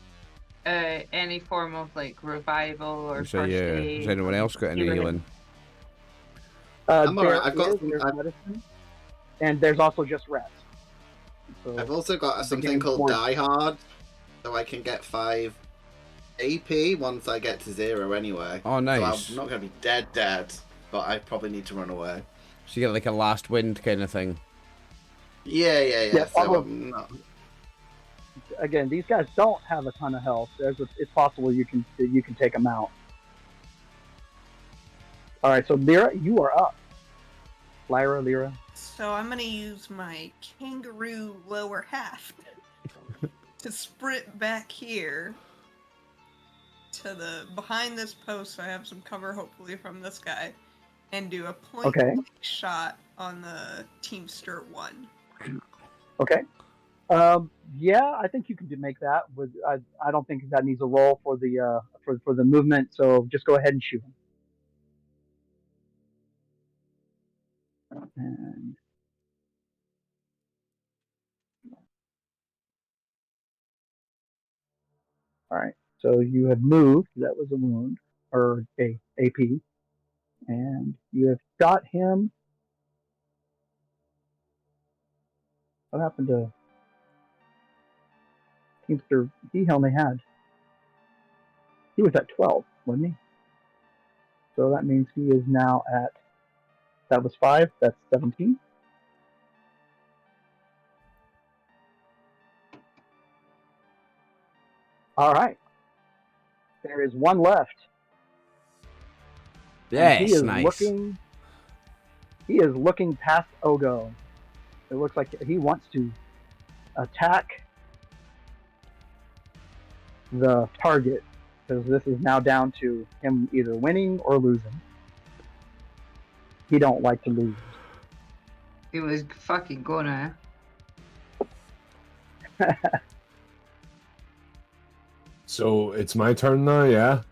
C: Any form of, like, revival or
A: first aid? Has anyone else got any healing?
F: I'm alright. I've got
B: medicine, and there's also just rest. So
F: I've also got something called Die Hard, so I can get 5 AP once I get to 0 anyway.
A: Oh, nice.
F: So I'm not going to be dead, but I probably need to run away.
A: So you get like a last wind kind of thing.
F: Yeah. So I'm not...
B: Again, these guys don't have a ton of health. It's possible you can take them out. All right, so Lyra, you are up. Lyra.
E: So I'm gonna use my kangaroo lower half to sprint back here to the behind this post, so I have some cover hopefully from this guy, and do a point shot on the Teamster 1.
B: Okay. Yeah, I think you can make that. I don't think that needs a roll for the movement. So just go ahead and shoot him. And all right. So you have moved. That was a wound or a AP, and you have got him. What happened to Teamster? He was at 12, wasn't he? So that means he is now at. That was 5. That's 17. All right. There is 1 left.
A: Yeah,
B: he is
A: nice.
B: He is looking past Ogo. It looks like he wants to attack the target, because this is now down to him either winning or losing. He don't like to lose.
C: It was fucking gonna.
D: So it's my turn now, yeah?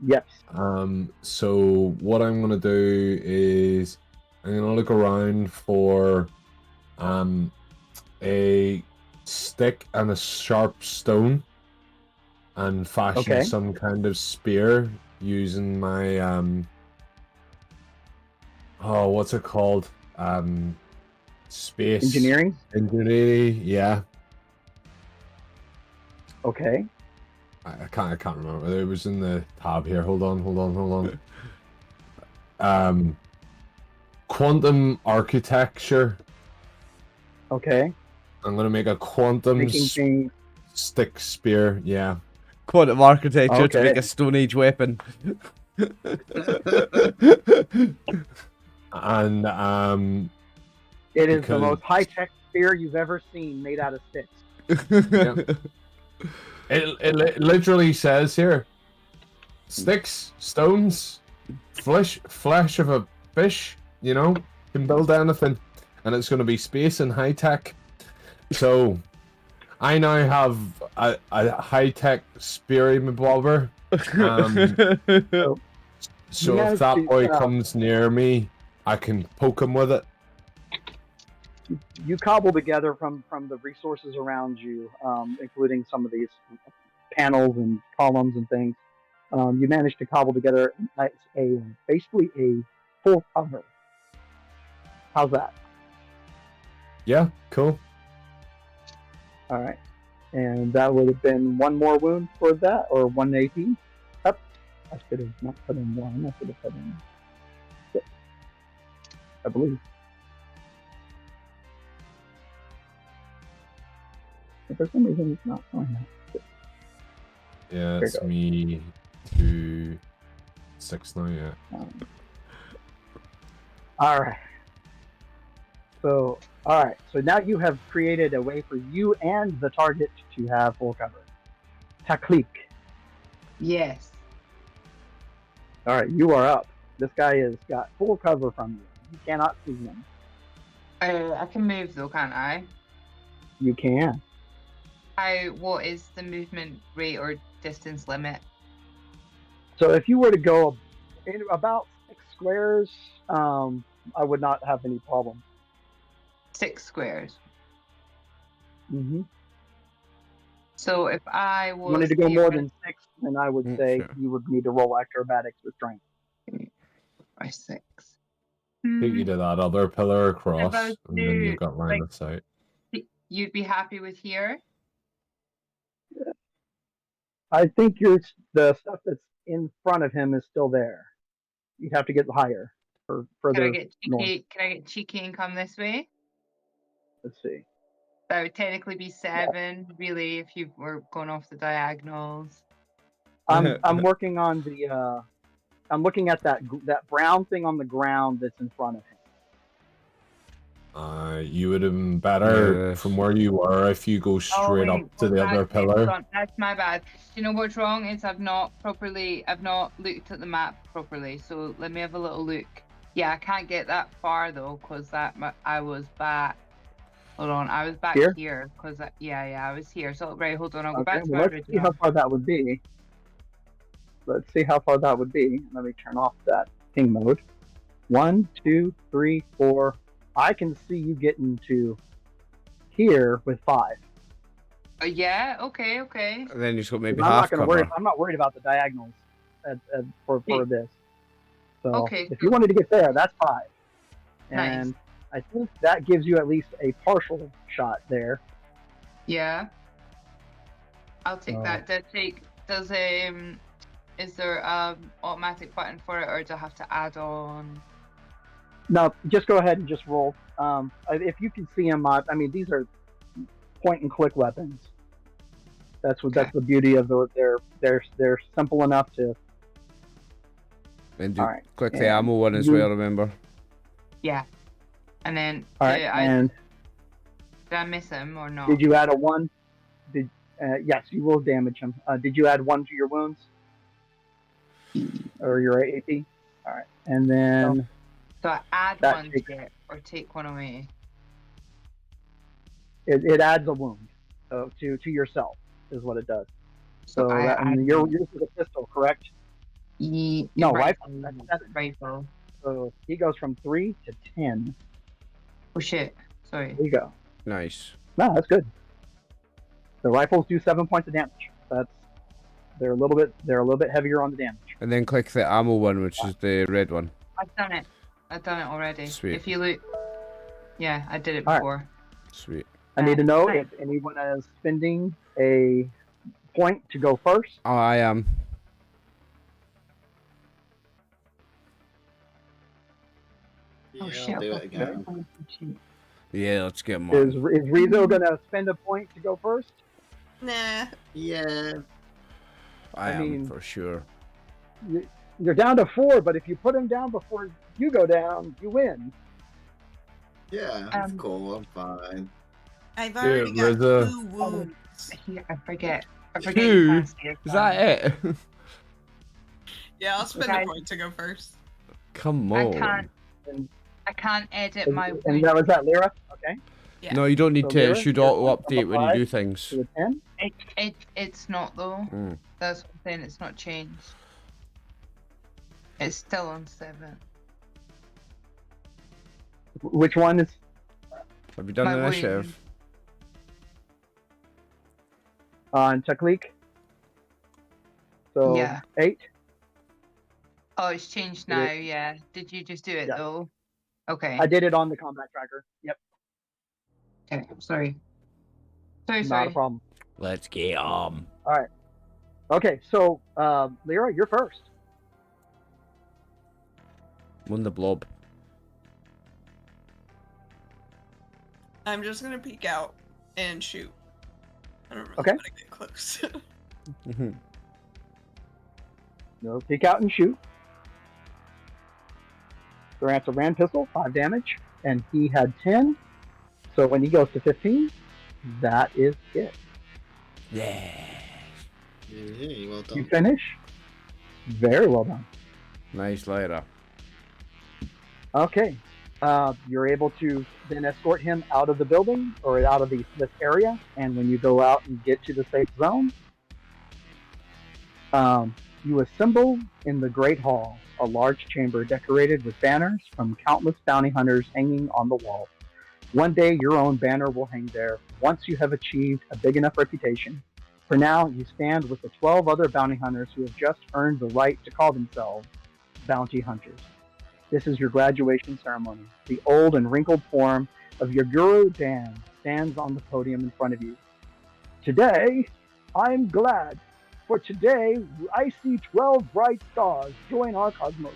B: Yes.
D: So what I'm gonna do is I'm gonna look around for a stick and a sharp stone and fashion
B: Okay.
D: some kind of spear using my oh, what's it called? Space
B: Engineering?
D: engineering, yeah.
B: Okay.
D: I can't remember. It was in the tab here. Hold on. Quantum architecture.
B: Okay.
D: I'm gonna make a quantum
B: Making things.
D: stick spear. Yeah.
A: Quantum architecture to
B: Okay.
A: make a Stone Age weapon.
D: And
B: It is the
D: because-
B: most high-tech spear you've ever seen, made out of sticks.
D: Yep. It literally says here, sticks, stones, flesh of a fish. You know, can build anything, and it's going to be space and high tech. So, I now have a high tech spear bobber. So
B: Yes,
D: if that
B: it's,
D: boy comes near me, I can poke him with it.
B: You cobble together from the resources around you, including some of these panels and columns and things. You manage to cobble together basically a full cover. How's that?
D: Yeah, cool.
B: All right, and that would have been one more wound for that, or 1 AP. Up. I should have not put in 1. I should have put in 6, I believe. But for some reason, it's not showing that.
D: Yeah,
B: Here
D: it's
B: goes.
D: me 2, 6 now. Yeah.
B: All right. So now you have created a way for you and the target to have full cover. Taklik.
C: Yes.
B: All right, you are up. This guy has got full cover from you. You cannot see him.
C: I can move though, can't I?
B: You can.
C: What is the movement rate or distance limit?
B: So if you were to go in about 6 squares, I would not have any problem.
C: 6 squares.
B: Mm-hmm.
C: So if I was
B: Wanted to go more
C: here
B: than 6, then I would say
A: sure.
B: you would need to roll acrobatics with strength.
C: by 6.
D: Take you to that other pillar across,
C: about
D: and then you've got line
C: like-
D: of sight.
C: You'd be happy with here?
B: I think the stuff that's in front of him is still there. You'd have to get higher or further north.
C: Can I get cheeky and come this way?
B: Let's see.
C: That would technically be 7, really, if you were going off the diagonals.
B: I'm working on the. I'm looking at that brown thing on the ground that's in front of him.
D: You would have been better
A: Yes.
D: from where you were if you go straight up to the other pillar.
C: That's my bad. Do you know what's wrong? Is I've not looked at the map properly. So let me have a little look. Yeah, I can't get that far though, cause I was back. Hold on, I was back here, cause I was here. So right, hold on, I'll go back to my
B: let's see
C: original.
B: how far that would be. Let's see how far that would be. Let me turn off that ping mode. 1, 2, 3, 4. I can see you getting to here with 5.
C: Yeah. Okay.
A: And then you just got maybe
B: I'm
A: half
B: not
A: cover.
B: worry. I'm not worried about the diagonals for this. So
C: Okay,
B: if you wanted to get there, that's 5.
C: Nice.
B: And I think that gives you at least a partial shot there.
C: Yeah. I'll take that. Is there automatic button for it, or do I have to add on?
B: No, just go ahead and just roll. If you can see them, I mean, these are point and click weapons. That's the beauty of they're simple enough to.
A: And
B: All right.
A: click the
B: And
A: ammo one as well, remember?
C: Yeah. And then
B: All right. And
C: did I miss him or not?
B: did you add a 1? Yes, you will damage him. Did you add 1 to your wounds? Or your AP? Alright. And then...
C: So I add
B: That
C: 1
B: takes-
C: to it or take 1 away?
B: It adds a wound to yourself, is what it does. So and you're using a pistol, correct? No, rifle. That's
C: rifle.
B: So he goes from 3 to 10.
C: Oh shit! Sorry.
B: There you go.
A: Nice.
B: No, that's good. The rifles do 7 points of damage. They're a little bit heavier on the damage.
A: And then click the ammo one, which is the red one.
C: I've done it already.
A: Sweet.
C: If you look, yeah, I did it
B: All right.
C: before.
A: Sweet.
B: I need to know if anyone is spending a point to go first.
A: Oh, I am.
F: Yeah,
C: Oh shit!
F: I'll do it again.
A: Yeah, let's get him
B: Is
A: on.
B: Rizo gonna spend a point to go first?
E: Nah.
F: Yeah.
A: I am,
B: mean-
A: for sure.
B: You're down to 4, but if you put him down before you go down, you win.
F: Yeah, that's cool. I'm fine.
E: I've already got
D: Rizo.
E: 2 wounds.
C: I forget.
A: Two?
C: you can't see it.
A: Is that it?
E: Yeah, I'll spend
C: Okay.
E: a point to go first.
A: Come
C: I
A: on.
C: can't edit my
B: And
C: wound.
B: that was that Lyra? Okay.
E: Yeah.
A: No, you don't need
B: So
A: to.
B: Lyra,
A: It should
B: you're
A: auto
B: on
A: update when you
B: 5
A: do things.
B: To a 10.
C: It's not though.
A: Mm.
C: That's what I'm saying. It's not changed. It's still on 7.
B: Which one is?
A: Have you done
C: My
A: the
C: wound.
A: initiative?
B: On Chaklik. So
C: Yeah.
B: 8.
C: Oh, it's changed now. Yeah. Did you just do it
B: Yeah.
C: though? Okay.
B: I did it on the combat tracker. Yep.
C: Okay. Sorry. Sorry.
B: Not
C: Sorry.
B: a problem.
A: Let's get on.
B: Okay, so Lyra, you're first.
A: Won the blob.
E: I'm just gonna peek out and shoot. I don't really
B: Okay.
E: want to get close.
B: No, peek out and shoot. Durant's a ran pistol, 5 damage, and he had 10. So when he goes to 15, that is it.
A: Yeah.
F: Yeah, well
B: You
F: done.
B: finish. Very well done.
A: Nice, Lyra.
B: Okay. You're able to then escort him out of the building or out of this area. And when you go out and get to the safe zone, you assemble in the Great Hall, a large chamber decorated with banners from countless bounty hunters hanging on the wall. One day, your own banner will hang there once you have achieved a big enough reputation. For now, you stand with the 12 other bounty hunters who have just earned the right to call themselves bounty hunters. This is your graduation ceremony. The old and wrinkled form of your Guru Dan stands on the podium in front of you. Today, I'm glad, for today I see 12 bright stars join our cosmos.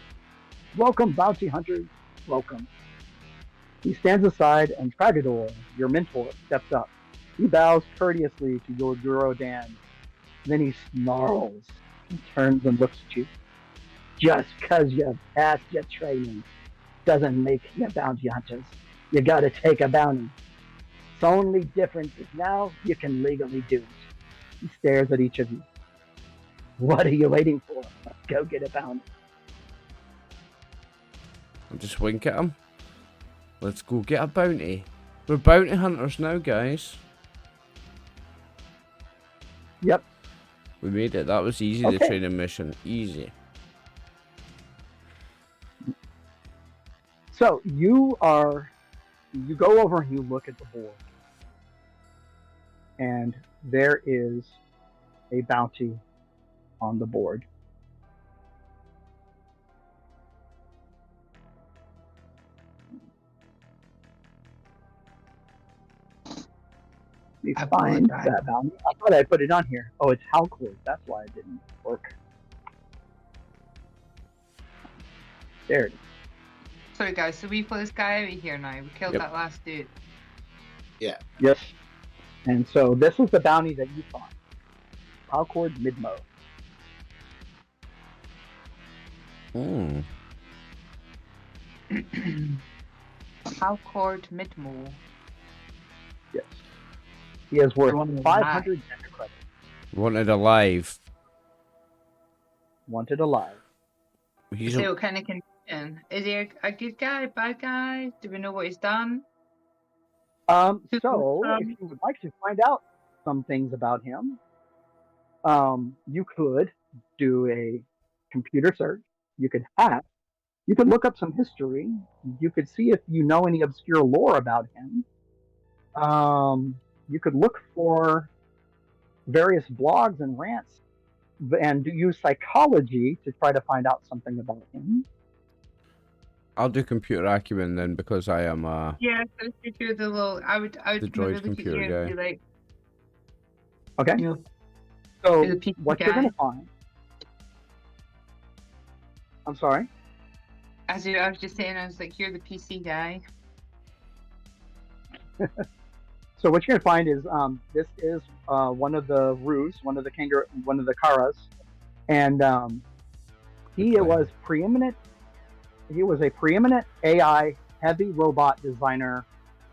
B: Welcome, bounty hunters, welcome. He stands aside and Tragador, your mentor, steps up. He bows courteously to your Guru Dan. Then he snarls and turns and looks at you. Just 'cause you passed your training doesn't make you bounty hunters. You gotta take a bounty. The only difference is now you can legally do it. He stares at each of you. What are you waiting for? Go get a bounty.
A: I'll just wink at him. Let's go get a bounty. We're bounty hunters now, guys.
B: Yep.
A: We made it. That was easy, the
B: Okay.
A: training mission. Easy.
B: So you go over and you look at the board. And there is a bounty on the board. You
C: I
B: find
C: apologize.
B: that bounty. I thought I put it on here. Oh, it's Halcord. That's why it didn't work. There it is.
C: Sorry, guys. So we put this guy out of here now. We killed
A: Yep.
C: that last dude.
B: Yes. And so this is the bounty that you find. Halcord Midmo.
A: Hmm.
C: Halcord Midmo.
B: Yes. He is worth
C: Wanted
B: 500 gender credits.
A: Wanted alive.
B: Wanted alive.
A: He's
C: So what kind of condition? Is he a good guy, bad guy? Do we know what he's done?
B: So if you would like to find out some things about him, you could do a computer search. You could hack. You could look up some history. You could see if you know any obscure lore about him. You could look for various blogs and rants and use psychology to try to find out something about him.
A: I'll do computer acumen then, because I am
C: Yeah, so if you do the little, I would
A: the droid computer guy.
C: Like,
B: Okay.
C: you know,
B: So
C: the PC
B: what you're going to find? I'm sorry.
C: I was just saying, I was like, you're the PC guy.
B: So what you're going to find is this is one of the Roos, one of the Karas, and he was preeminent. He was a preeminent AI heavy robot designer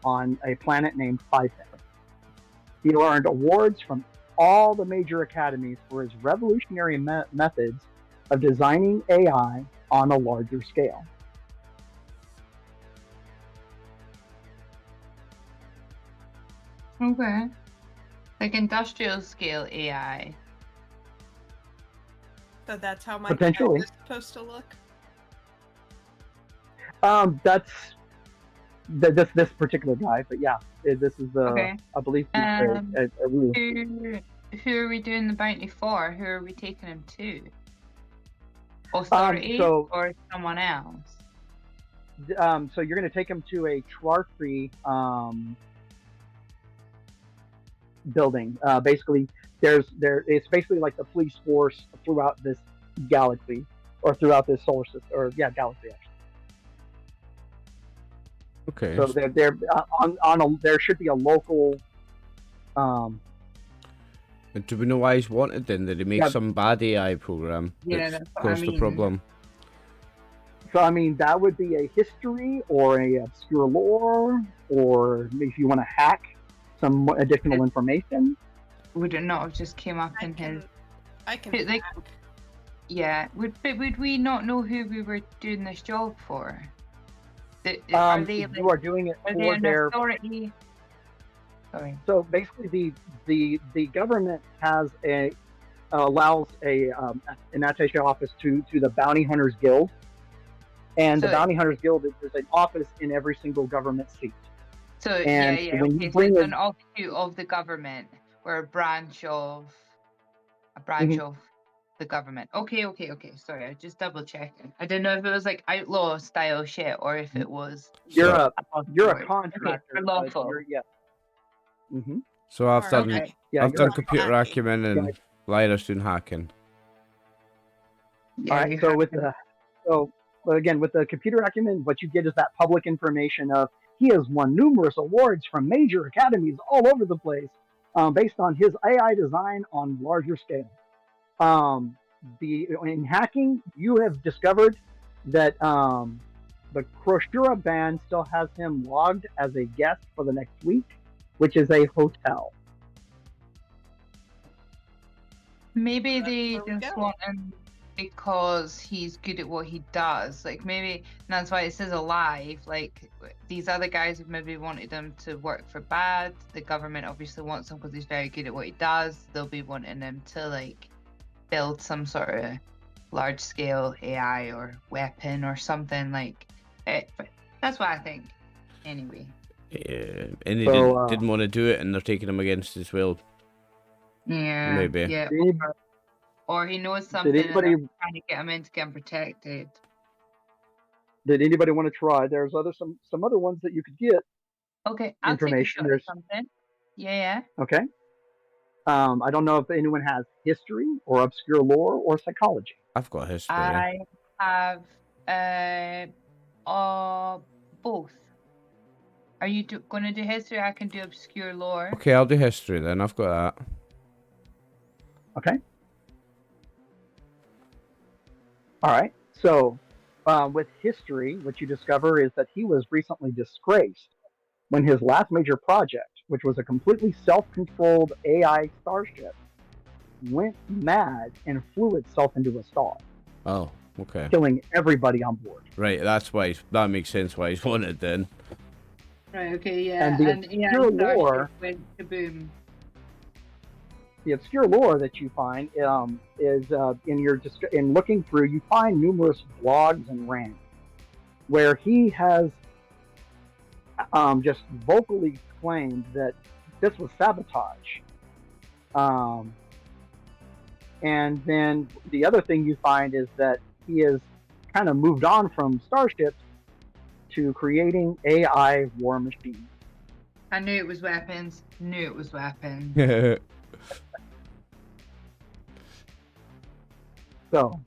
B: on a planet named Phi. He earned awards from all the major academies for his revolutionary methods of designing AI on a larger scale.
C: Okay. Like industrial scale AI.
E: So that's how my
B: Potentially.
E: character is supposed to look?
B: That's this particular guy, but yeah, this is the
C: Okay.
B: I believe he's a Roo.
C: Who are we doing the bounty for? Who are we taking him to? Authority or someone else?
B: So you're going to take him to a Twarfree building. Basically, it's basically like the police force throughout this galaxy, or throughout this solar system, or galaxy actually.
A: Okay.
B: So they're there should be a local.
A: And do we know why he's wanted then? Did he make some bad AI program
C: That's what
A: caused the problem?
B: So I mean, that would be a history or a obscure lore, or if you want to hack some additional information.
C: Would it not have just came up in his?
E: I can.
C: Like, yeah. Would we not know who we were doing this job for? Are they?
B: You are doing it for their
C: authority. Sorry.
B: So basically, the government has allows an attaché office to the Bounty Hunters Guild, and the Bounty Hunters Guild is an office in every single government seat.
C: So
B: and when you
C: so
B: bring
C: it's an offshoot of the government, or a branch of the government. Okay. Sorry, I just double checking. I didn't know if it was like outlaw style shit or if it was.
B: You're a contractor.
C: Okay, lawful.
B: So
A: I've done computer acumen and Lyra's doing hacking.
B: All right. So again, with the computer acumen, what you get is that public information of he has won numerous awards from major academies all over the place, based on his AI design on larger scale. In hacking, you have discovered that the Kroshura band still has him logged as a guest for the next week, which is a hotel.
C: Maybe they just want him because he's good at what he does. Like maybe that's why it says alive. Like these other guys have maybe wanted him to work for bad. The government obviously wants him because he's very good at what he does. They'll be wanting him to like build some sort of large scale AI or weapon or something like it. That's what I think. Anyway.
A: Yeah, and he didn't want to do it, and they're taking him against his will.
C: Yeah,
A: maybe.
C: Yeah, or he knows something and they're trying to get him in to get him protected.
B: Did anybody want to try? There's some other ones that you could get.
C: Okay, I'll
B: information.
C: Take a shot at something. Yeah.
B: Okay. I don't know if anyone has history or obscure lore or psychology.
A: I've got history.
C: I have both. Are you going to do history? I can do obscure lore.
A: Okay, I'll do history then. I've got that.
B: Okay. All right. So, with history, what you discover is that he was recently disgraced when his last major project, which was a completely self-controlled AI starship, went mad and flew itself into a star.
A: Oh, okay.
B: Killing everybody on board.
A: Right, that's why that makes sense why he's wanted then.
C: Right, okay, yeah.
B: And the obscure lore
C: went kaboom.
B: The obscure lore that you find is in looking through, you find numerous blogs and rants where he has just vocally claimed that this was sabotage. And then the other thing you find is that he has kind of moved on from starships to creating AI war machines.
C: I knew it was weapons. Knew it was weapons.
B: So.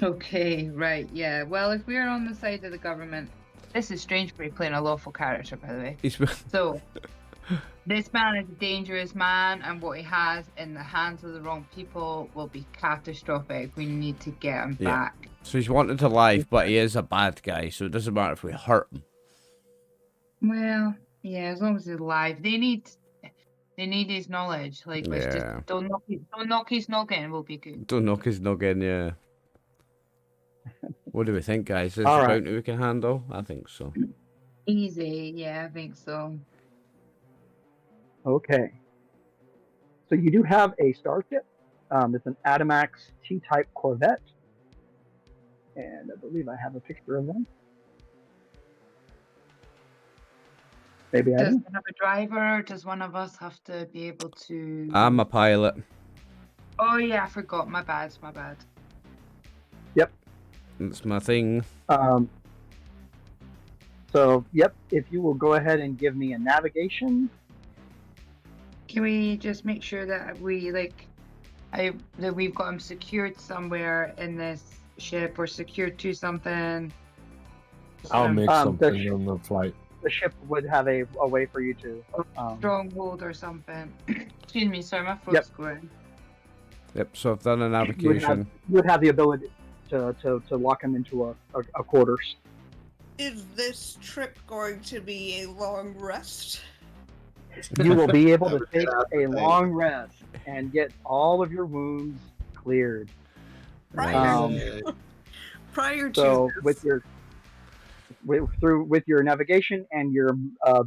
C: Okay, right, yeah. Well, if we're on the side of the government, this is strange for you playing a lawful character, by the way. So, this man is a dangerous man, and what he has in the hands of the wrong people will be catastrophic. We need to get him back.
A: So he's wanted to life, but he is a bad guy, so it doesn't matter if we hurt him.
C: Well, yeah, as long as he's alive. They need his knowledge. Like, let's just don't knock his noggin, we'll be good.
A: Don't knock his noggin, yeah. What do we think, guys? Is this
B: All
A: a
B: right.
A: bounty we can handle? I think so.
C: Easy, yeah, I think so.
B: Okay. So you do have a starship. It's an Adamax T-type Corvette. And I believe I have a picture of them. Maybe I
C: Does
B: do.
C: it have a driver? Does one of us have to be able to...
A: I'm a pilot.
C: Oh yeah, I forgot. My bad.
B: Yep.
A: It's my thing.
B: So, yep, if you will go ahead and give me a navigation.
C: Can we just make sure that we that we've got him secured somewhere in this ship or secured to something?
D: I'll make something on the flight.
B: The ship would have a way for you to
C: stronghold or something. Excuse me, sorry, my throat's going.
A: Yep. So I've done a navigation.
B: You would have the ability to lock him into a quarters.
E: Is this trip going to be a long rest?
B: You will be able to take a long rest and get all of your wounds cleared.
E: Prior to
B: so with your navigation and your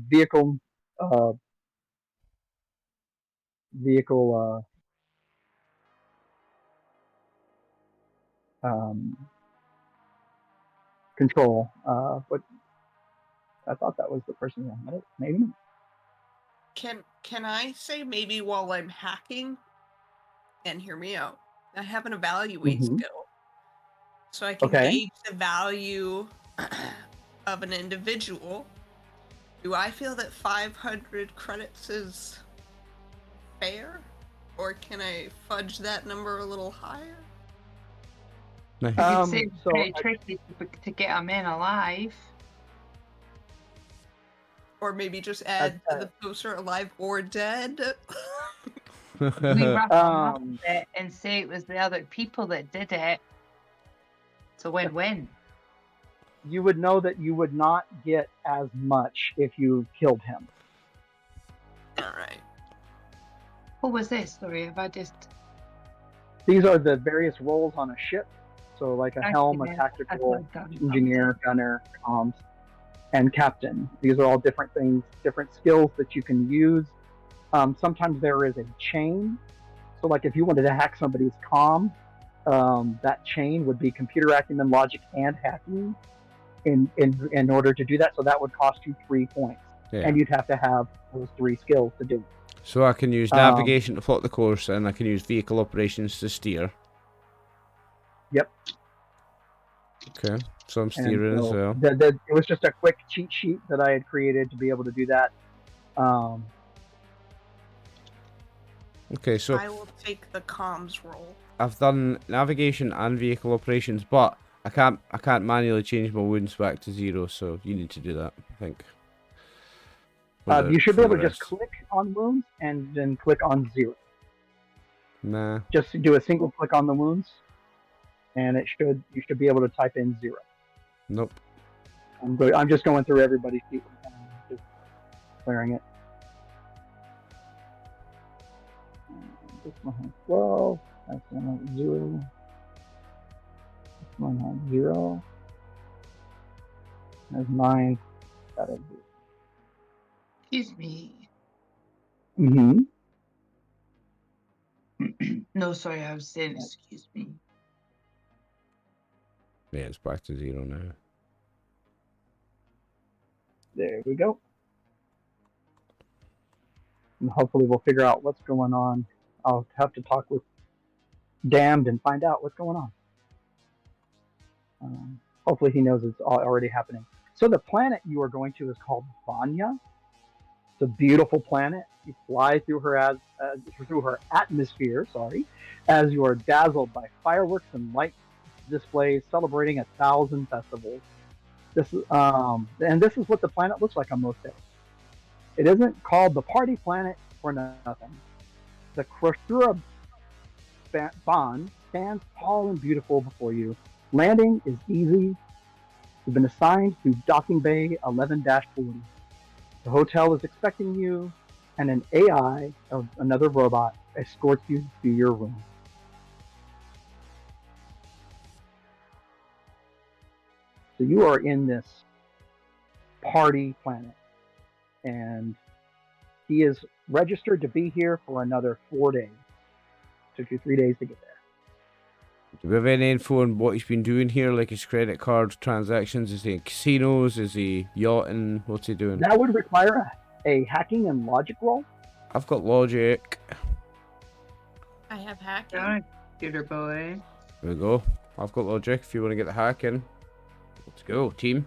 B: vehicle control. But I thought that was the person who had it. Maybe.
E: Can I say maybe while I'm hacking, and hear me out, I have an evaluate skill, so I can gauge the value of an individual. Do I feel that 500 credits is fair, or can I fudge that number a little higher?
C: It's pretty tricky to get them in alive.
E: Or maybe just add to the poster alive or dead.
C: We wrap them up and say it was the other people that did it. It's a win-win.
B: You would know that you would not get as much if you killed him.
E: Alright.
C: What was this? Sorry, if I just...
B: These are the various roles on a ship. So like a helm, a tactical, engineer, gunner, comms, and captain. These are all different things, different skills that you can use. Sometimes there is a chain. So like if you wanted to hack somebody's comm, that chain would be computer acumen, logic, and hacking in order to do that. So that would cost you 3 points. Yeah. And you'd have to have those 3 skills to do it.
A: So I can use navigation to plot the course, and I can use vehicle operations to steer.
B: Yep.
A: Okay, so I'm steering as well.
B: It was just a quick cheat sheet that I had created to be able to do that.
A: Okay, so
E: I will take the comms role.
A: I've done navigation and vehicle operations, but I can't manually change my wounds back to 0. So you need to do that, I think.
B: You should be able to just click on wounds and then click on 0.
A: Nah.
B: Just do a single click on the wounds, and you should be able to type in 0.
A: Nope.
B: I'm just going through everybody's sheet. clearing it. This one has 12. That's one has 0. This one has 0. There's 9. That is 0.
C: Excuse me.
B: Mm-hmm.
C: No, sorry, I was saying excuse me.
A: Yeah, it's back to 0 now.
B: There we go. And hopefully we'll figure out what's going on. I'll have to talk with Damned and find out what's going on. Hopefully he knows it's already happening. So the planet you are going to is called Vanya. It's a beautiful planet. You fly through her through her atmosphere, as you are dazzled by fireworks and light displays celebrating 1,000 festivals. This is what the planet looks like on most days. It isn't called the party planet for nothing. The Krasura Bond stands tall and beautiful before you. Landing is easy. You've been assigned to Docking Bay 11-40. The hotel is expecting you, and an AI of another robot escorts you to your room. So you are in this party planet, and he is registered to be here for another 4 days. Took you 3 days to get there.
A: Do we have any info on what he's been doing here, like his credit card transactions? Is he in casinos? Is he yachting? What's he doing?
B: That would require a hacking and logic roll.
A: I've got logic.
E: I have hacking.
C: Alright, computer boy.
A: There we go. I've got logic if you want to get the hacking. Let's go, team.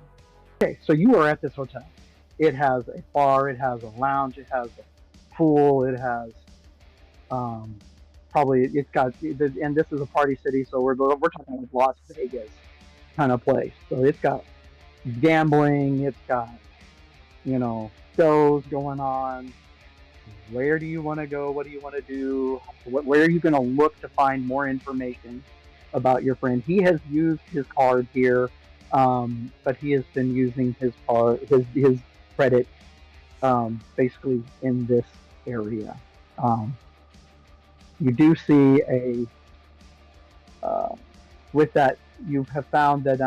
B: Okay, so you are at this hotel. It has a bar, it has a lounge, it has a pool, it has it's got, and this is a party city, so we're talking like Las Vegas kind of place. So it's got gambling, it's got, shows going on. Where do you want to go? What do you want to do? Where are you going to look to find more information about your friend? He has used his card here, but he has been using his credit basically in this area. You do see with that, you have found that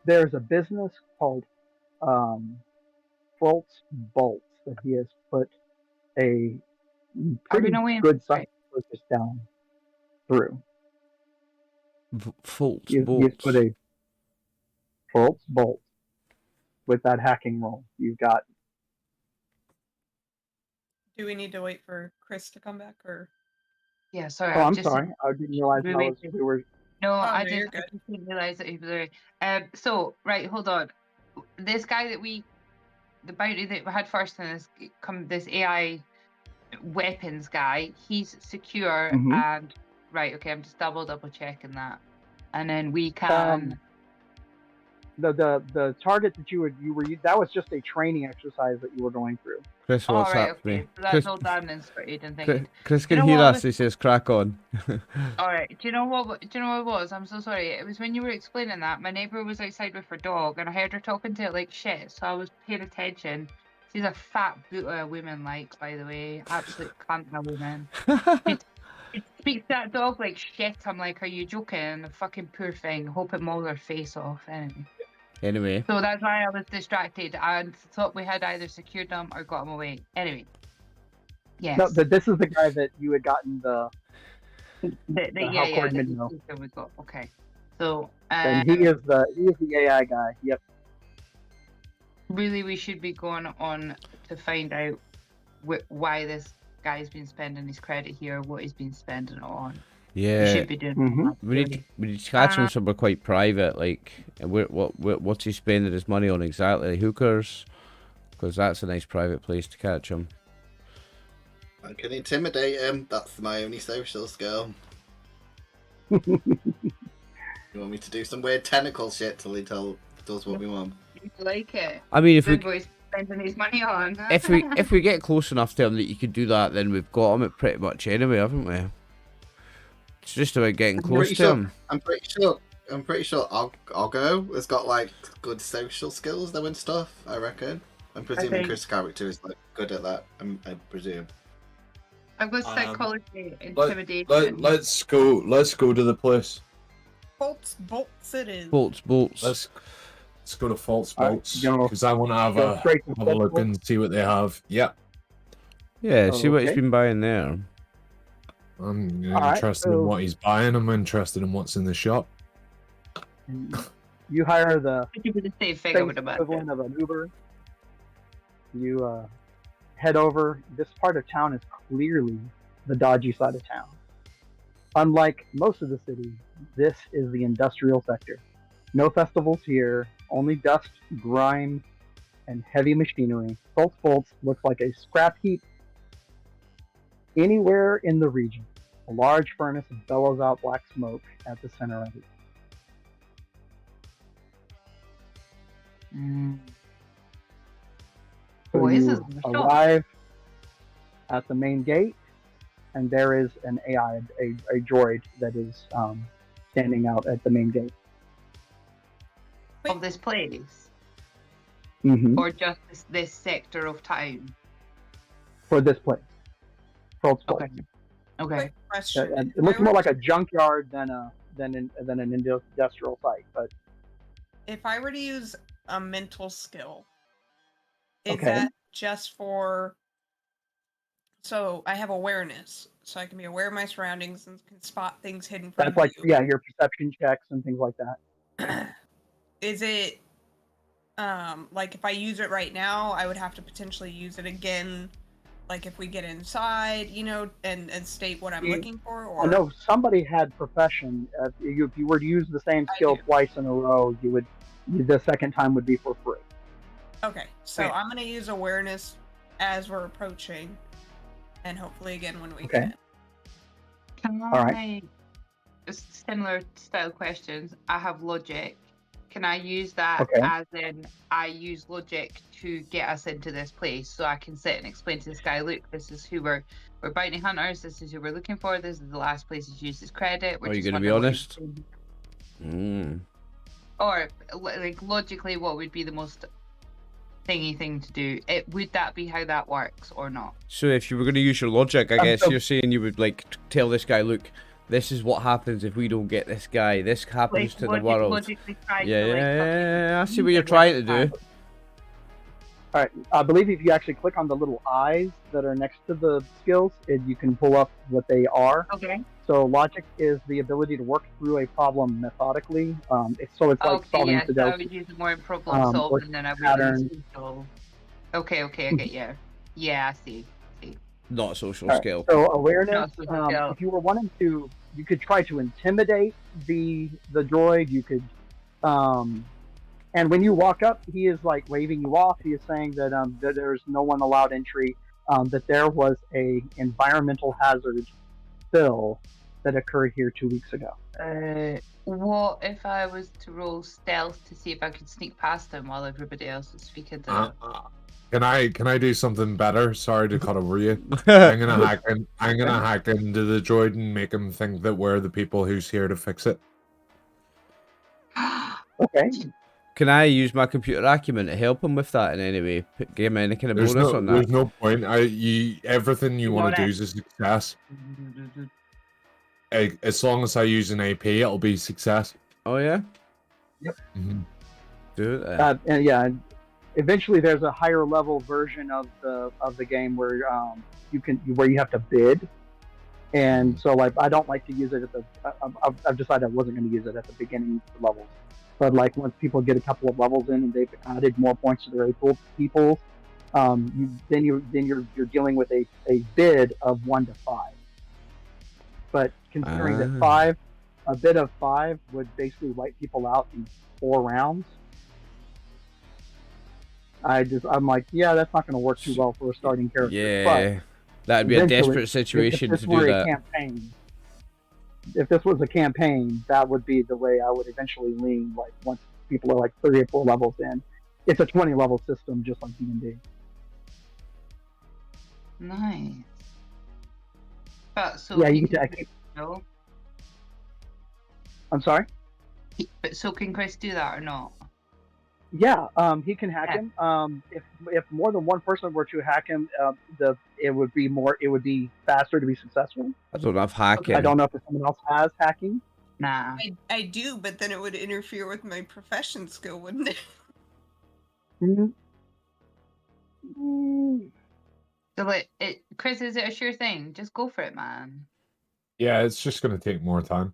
B: there's a business called Fults that he has put a pretty good size purchase down through.
A: Fults
B: You've put a Fults bolt with that hacking roll. You've got.
E: Do we need to wait for Chris to come back, or?
C: Yeah, sorry.
B: Oh, I'm sorry. I didn't realize we were.
C: No, I
E: you're
C: just
E: good.
C: didn't realize that he was there. So, right, hold on. This guy that the bounty that we had first in this AI weapons guy, he's secure and right. Okay, I'm just double checking that, and then we can.
B: The target that you were that was just a training exercise that you were going through.
A: Chris, what's up,
C: okay. So that's all done and sorted and thinking.
A: Chris can hear us. He says, "Crack on."
C: All right. Do you know what it was? I'm so sorry. It was when you were explaining that. My neighbour was outside with her dog, and I heard her talking to it like shit. So I was paying attention. She's a fat boot of a woman, like, by the way, absolute cunt of a woman. It speaks to that dog like shit. I'm like, are you joking? The fucking poor thing. Hope it mauls her face off.
A: Anyway.
C: So that's why I was distracted and thought we had either secured them or got them away. Anyway. Yes.
B: No, this is the guy that you had gotten the Halcord Midmo.
C: We got. Okay. So
B: and he is the AI guy. Yep.
C: Really, we should be going on to find out why this guy's been spending his credit here, what he's been spending it on.
A: Yeah,
C: we should be doing
A: we need to catch him somewhere quite private, like what's he spending his money on exactly? Hookers, because that's a nice private place to catch him.
F: I can intimidate him. That's my only social skill. You want me to do some weird tentacle shit till he does what we want?
C: like it.
A: I mean, if
C: Good voice spending his money on.
A: if we get close enough to him that you could do that, then we've got him at pretty much anyway, haven't we? It's just about getting close to him.
F: I'm pretty sure I'll go. It's got like good social skills though and stuff. I reckon. I'm presuming Chris' character is like good at that. I presume.
C: I've got psychology, intimidation.
D: Let's go to the place.
E: Bolts it is.
A: Bolts.
D: Let's go to Fults Bolts because I want to have a look and see what they have. Yep.
A: Yeah, see what he's been buying there.
D: I'm interested in what he's buying. I'm interested in what's in the shop.
B: You hire the
C: equivalent
B: of an Uber. You head over. This part of town is clearly the dodgy side of town. Unlike most of the city, this is the industrial sector. No festivals here, only dust, grime, and heavy machinery. Fults looks like a scrap heap anywhere in the region. A large furnace bellows out black smoke at the center of it. So you arrive at the main gate, and there is an AI, a droid that is standing out at the main gate.
C: Of this place?
B: Mm-hmm.
C: Or just this sector of town?
B: For this place.
C: Okay.
E: Quick question.
B: It looks more like a junkyard than an industrial site. But
E: if I were to use a mental skill, is that just for? So I have awareness, so I can be aware of my surroundings and can spot things hidden from.
B: That's like your perception checks and things like that.
E: Is it like if I use it right now, I would have to potentially use it again? Like if we get inside, and state what I'm looking for? Or
B: no, somebody had profession. If you were to use the same skill twice in a row, the second time would be for free.
E: Okay, so I'm going to use awareness as we're approaching, and hopefully again when we get.
C: Can I, similar style questions, I have logic. Can I use that as in I use logic to get us into this place so I can sit and explain to this guy, look, this is who we're bounty hunters, this is who we're looking for, this is the last place he's used his credit.
A: Are you going to be honest?
C: Or like logically what would be the most thingy thing to do? Would that be how that works or not?
A: So if you were going to use your logic, I guess you're saying you would like tell this guy, look, this is what happens if we don't get this guy. This happens to the world. Yeah, I see what you're trying to do.
B: All right, I believe if you actually click on the little eyes that are next to the skills, you can pull up what they are.
C: Okay.
B: So logic is the ability to work through a problem methodically. It's like solving Sudoku.
C: So I would use more in problem solving than I would use social. Okay, I get you. Yeah, I see.
A: Not a social skill.
B: So awareness. If you were wanting to, you could try to intimidate the droid. You could, and when you walk up, he is like waving you off. He is saying that that there's no one allowed entry. That there was a environmental hazard spill that occurred here 2 weeks ago.
C: What if I was to roll stealth to see if I could sneak past him while everybody else is speaking to
D: Can I do something better? Sorry to cut over you. I'm gonna hack into the droid and make him think that we're the people who's here to fix it.
B: Okay.
A: Can I use my computer acumen to help him with that in any way? Give him any kind of bonus on that?
D: There's no point. Everything you want to do is a success. As long as I use an AP, it'll be success.
A: Oh yeah.
B: Yep.
D: Mm-hmm.
A: Do it.
B: And yeah. Eventually, there's a higher level version of the game where you have to bid, and so like I don't like to use it at the. I've decided I wasn't going to use it at the beginning levels, but like once people get a couple of levels in and they've added more points to their people, then you're dealing with a bid of 1 to 5. But considering that a bid of 5 would basically wipe people out in 4 rounds. I'm like, yeah, that's not going to work too well for a starting character.
A: Yeah, that'd be a desperate situation to do that.
B: If this was a campaign, that would be the way I would eventually lean. Like once people are like 3 or 4 levels in, It's a 20 level system, just like D&D.
C: Nice. But so
B: Yeah,
C: he
B: you get
C: can
B: to.
C: no?
B: I'm sorry.
C: But so can Chris do that or not?
B: Yeah, he can hack him. If more than one person were to hack him, it would be faster to be successful.
A: I don't have hacking.
B: I don't know if someone else has hacking.
C: Nah.
E: I do, but then it would interfere with my profession skill, wouldn't it?
C: So Chris, is it a sure thing? Just go for it, man.
D: Yeah, it's just going to take more time.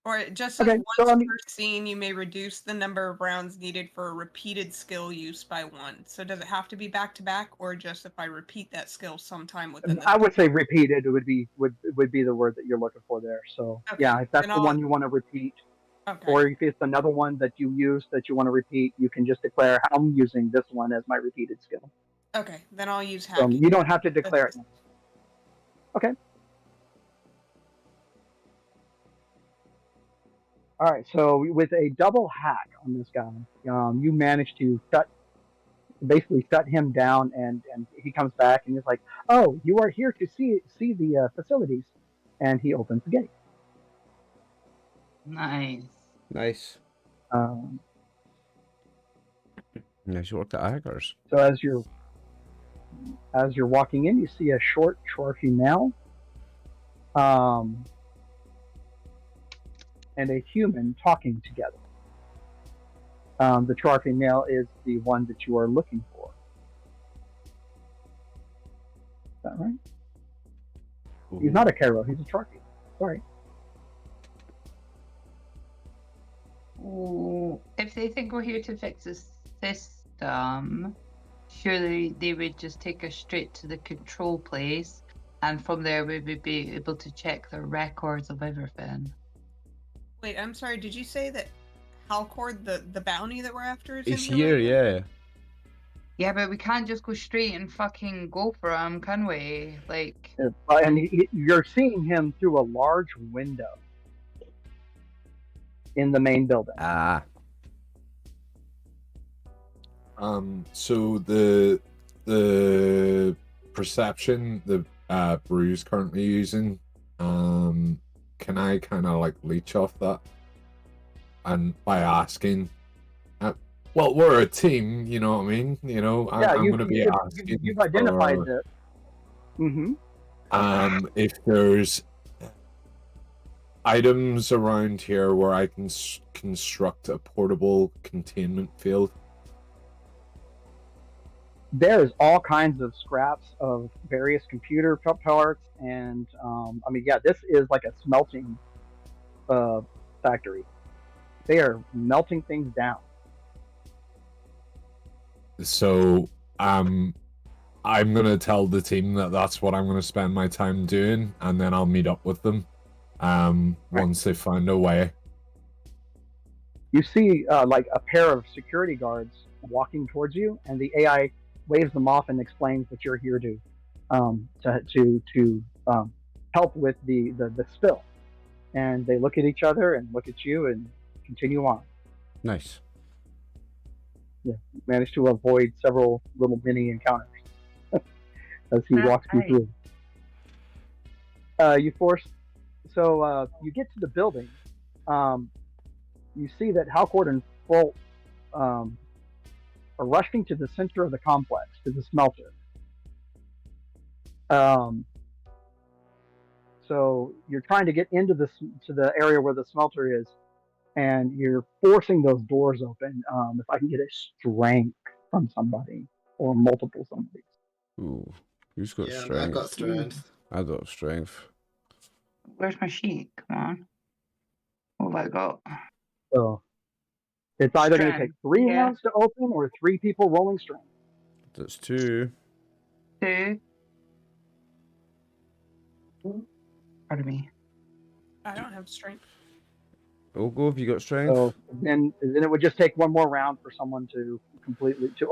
E: Or it just says once per scene, you may reduce the number of rounds needed for a repeated skill use by 1. So does it have to be back to back, or just if I repeat that skill sometime within the?
B: I would say repeated would be the word that you're looking for there. So okay. Yeah, if that's the one you want to repeat, or if it's another one that you use that you want to repeat, you can just declare, I'm using this one as my repeated skill.
E: Okay, then I'll use hacking.
B: You don't have to declare it. Okay. All right, so with a double hack on this guy, you manage to basically shut him down, and he comes back and he's like, "Oh, you are here to see the facilities," and he opens the gate.
C: Nice.
A: Nice. Nice work at hackers.
B: So as you're walking in, you see a short female, and a human talking together. The Charfy male is the one that you are looking for. Is that right? Ooh. He's not a Cairo, he's a Charfy. Sorry.
C: If they think we're here to fix the system, surely they would just take us straight to the control place, and from there we would be able to check the records of everything.
E: Wait, I'm sorry, did you say that Halcord, the bounty that we're after, is
A: He's
E: in here?
A: Yeah.
C: Yeah, but we can't just go straight and fucking go for him, can we? Like...
B: And you're seeing him through a large window in the main building.
A: Ah.
D: So the perception the Brew's currently using, can I kind of like leech off that? And by asking, well, we're a team, you know what I mean? You know, I'm going to be asking.
B: You've identified it. Mm-hmm.
D: If there's items around here where I can construct a portable containment field.
B: There's all kinds of scraps of various computer parts, and this is like a smelting factory. They are melting things down.
D: So I'm gonna tell the team that that's what I'm gonna spend my time doing, and then I'll meet up with them once they find a way.
B: You see like a pair of security guards walking towards you, and the AI waves them off and explains that you're here to help with the spill. And they look at each other and look at you and continue on.
A: Nice.
B: Yeah, managed to avoid several little mini encounters as he walks you through. You get to the building. You see that Halcord and Fults are rushing to the center of the complex, to the smelter. So you're trying to get into to the area where the smelter is, and you're forcing those doors open. If I can get a strength from somebody or multiple somebodies.
A: Ooh, who's got strength?
F: I've got strength.
A: I've got strength.
C: Where's my sheet? Come on. What have I got?
B: So it's either going to take 3 rounds to open or 3 people rolling strength.
A: That's 2.
C: 2. Pardon me.
E: I don't have strength.
A: Ogo, have you got strength?
B: So then it would just take 1 more round for someone to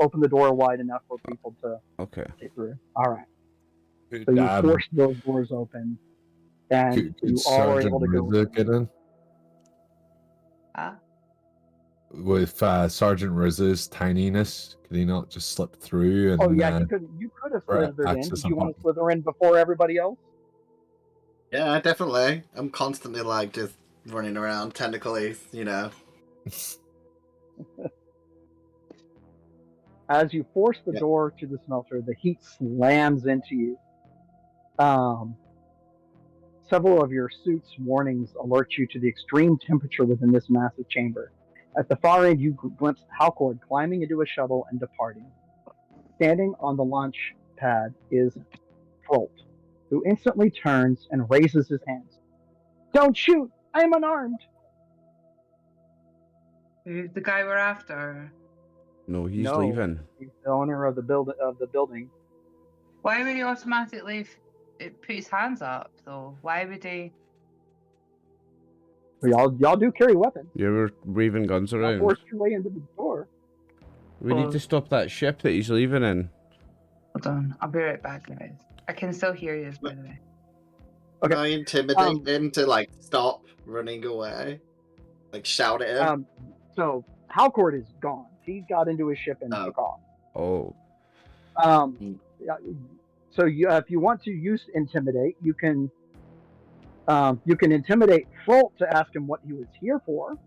B: open the door wide enough for people to get through. All right. So you force those doors open, and you all are able to go.
C: Huh?
D: with Sergeant Riz's tininess, could he not just slip through and
B: Oh yeah, you could have slithered in.
D: access
B: Did you
D: him
B: want
D: up?
B: to slither in before everybody else?
F: Yeah, definitely. I'm constantly like just running around tentacly, you know.
B: As you force the door to the smelter, the heat slams into you. Several of your suit's warnings alert you to the extreme temperature within this massive chamber. At the far end, you glimpse Halcord climbing into a shuttle and departing. Standing on the launch pad is Fults, who instantly turns and raises his hands. Don't shoot! I am unarmed!
C: Who's the guy we're after?
A: No, he's leaving.
B: He's the owner of the building.
C: Why would he automatically put his hands up, though? Why would he?
B: Well, y'all do carry weapons.
A: You're waving guns around.
B: Force your way into the door.
A: We need to stop that ship that he's leaving in.
C: Hold on, I'll be right back, guys. I can still hear you, by the way.
B: Okay.
F: Can I intimidate him to like stop running away? Like shout at him?
B: So Halcord is gone. He got into his ship and took off.
A: Oh.
B: So if you want to use intimidate, you can intimidate Fults to ask him what he was here for.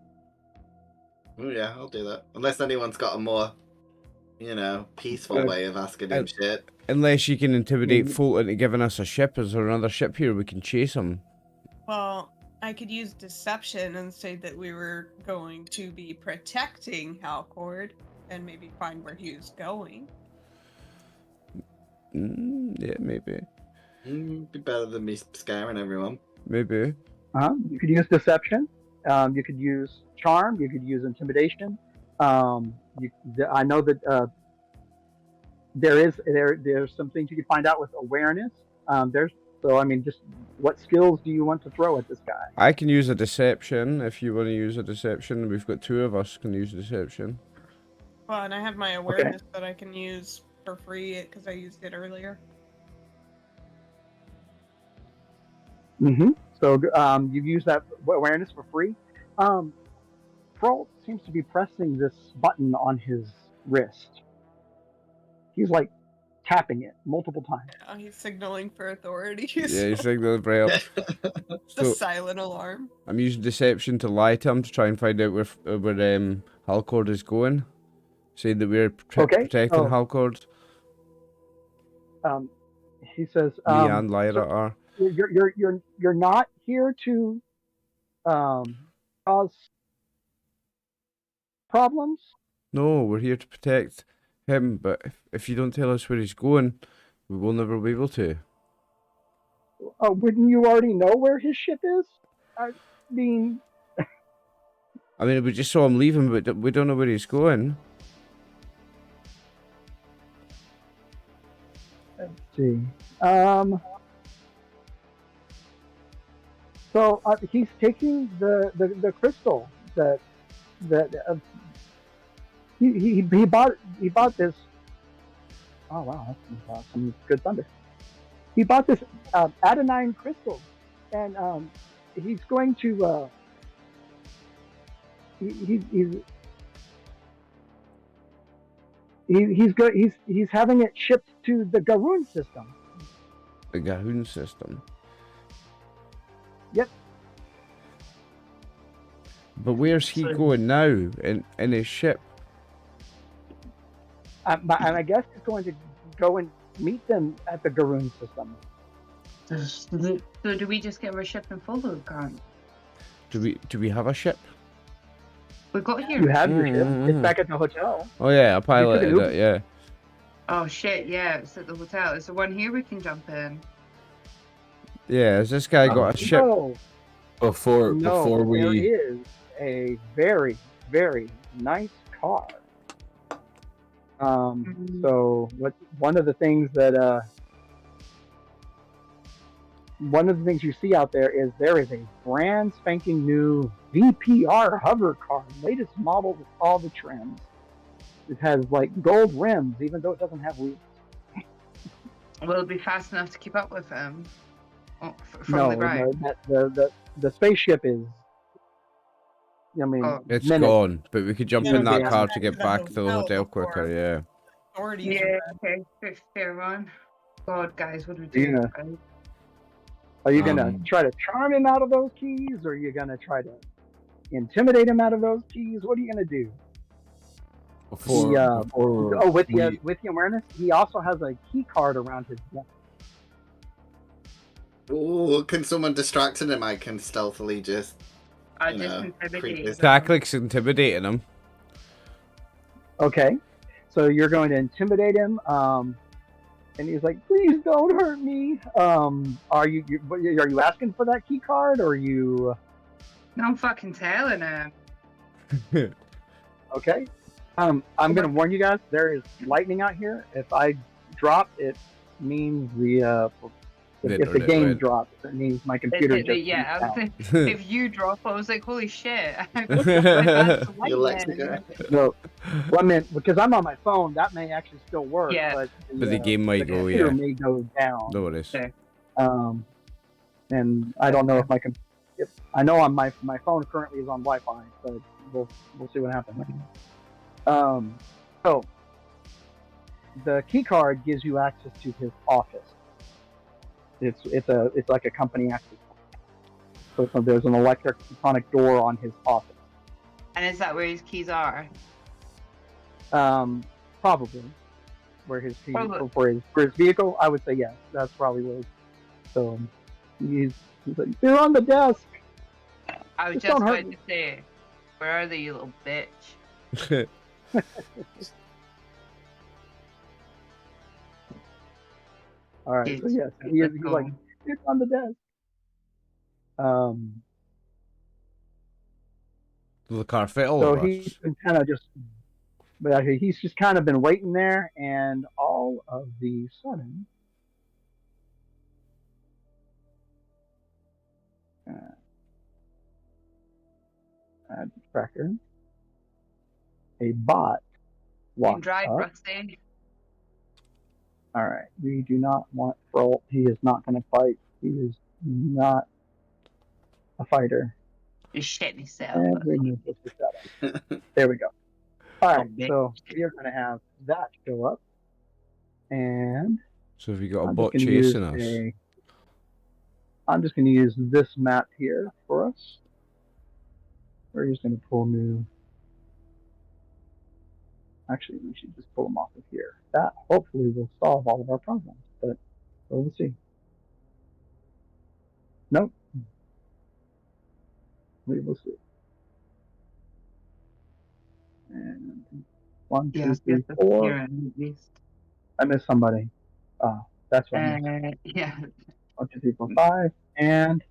F: Oh yeah, I'll do that. Unless anyone's got a more, peaceful way of asking him shit.
A: Unless you can intimidate Fults into giving us a ship. Is there another ship here we can chase him?
E: Well, I could use deception and say that we were going to be protecting Halcord and maybe find where he was going.
A: Yeah, maybe.
F: Be better than me scaring everyone.
A: Maybe.
B: You could use deception. You could use charm. You could use intimidation. I know that there's some things you can find out with awareness. Just what skills do you want to throw at this guy?
A: I can use a deception if you want to use a deception. We've got two of us can use deception.
E: Well, and I have my awareness that I can use for free because I used it earlier.
B: So you use that awareness for free. Fults seems to be pressing this button on his wrist. He's like tapping it multiple times.
E: Yeah, he's signaling for authorities.
A: Yeah, he's signaling for help.
E: The silent alarm.
A: I'm using deception to lie to him to try and find out where Halcord is going. Saying that we're protecting Halcord.
B: He says,
A: Me and Lyra are.
B: You're not here to cause problems?
A: No, we're here to protect him, but if you don't tell us where he's going, we will never be able to.
B: Wouldn't you already know where his ship is? We
A: just saw him leaving, but we don't know where he's going.
B: Let's see. So he's taking the crystal that he bought this. Oh wow, that's some good thunder. He bought this adenine crystal, and he's going to he's having it shipped to the Garoon system.
A: The Garoon system.
B: Yep.
A: But where's he going now in his ship?
B: And I guess he's going to go and meet them at the Garoon system.
C: So do we just get our ship and follow, Grant?
A: Do we have a ship?
C: We got here.
B: You have your ship. It's back at the hotel.
A: Oh yeah, I piloted it, yeah.
C: Oh shit, yeah, it's at the hotel. Is there one here we can jump in?
A: Yeah, has this guy got a ship?
B: No.
D: Before we...
B: There is a very, very nice car. So one of the things you see out there is a brand spanking new VPR hover car, latest model with all the trims. It has like gold rims, even though it doesn't have wheels.
C: Will it be fast enough to keep up with him? From the ground?
B: No, the spaceship is I mean,
A: It's
B: minutes.
A: gone, but we could jump
E: Yeah,
A: in that
B: yeah.
A: car to get
E: The
A: back to the hotel
E: before
A: quicker, yeah.
E: authorities
C: Yeah,
E: arrive.
C: okay, fair one. God, guys, what do we
B: Are you
C: do?
B: Are you gonna try to charm him out of those keys, or are you gonna try to intimidate him out of those keys? What are you gonna do? With the awareness, he also has a key card around his neck.
F: Oh, can someone distracting him? I can stealthily just.
C: I
F: You
C: just
F: know,
C: intimidate
F: creepers.
C: them.
A: Tactics intimidating him.
B: Okay, so you're going to intimidate him, and he's like, "Please don't hurt me." Are you asking for that key card, or are you?
C: No, I'm fucking telling him.
B: Okay. I'm gonna warn you guys. There is lightning out here. If I drop, it means if the game drops, it means my computer just.
C: Yeah, I was
B: down.
C: saying, if you drop, I was like, holy shit.
F: Your Lexica.
B: No, well, I mean, because I'm on my phone, that may actually still work.
C: Yeah.
B: But
A: the game might go,
B: computer
A: yeah.
B: may go down.
A: No worries.
C: Okay.
B: And I don't know if I know on my phone currently is on Wi-Fi, but we'll see what happens. So the key card gives you access to his office. It's like a company access. So there's an electronic door on his office.
C: And is that where his keys are?
B: Probably where his keys for his vehicle. I would say yes. That's probably where. So he's like, they're on the desk.
C: I was
B: Just
C: just
B: don't hurt
C: about
B: me.
C: to say, where are they, you little bitch?
B: All right. So yes, he's like, it's on the desk.
A: The car fit all
B: So
A: of us.
B: he's been kind of just, but he's just kind of been waiting there, and all of the sudden, tracker, a bot
C: You can
B: walks
C: drive,
B: up.
C: Rusty.
B: All right, we do not want Fults. He is not going to fight. He is not a fighter.
C: You shit yourself.
B: And we move this to 7. There we go. All right,
C: Okay.
B: so we are going to have that show up, and
A: So have you got a
B: I'm
A: bot
B: just gonna
A: chasing us?
B: I'm just going to use this map here for us. We're just going to pull new. Actually, we should just pull them off of here. That hopefully will solve all of our problems, but we'll see. Nope. We will see. And 1, 2, 3, 4. I missed somebody. That's what I missed.
C: Yeah.
B: 1, 2, 3, 4, 5, and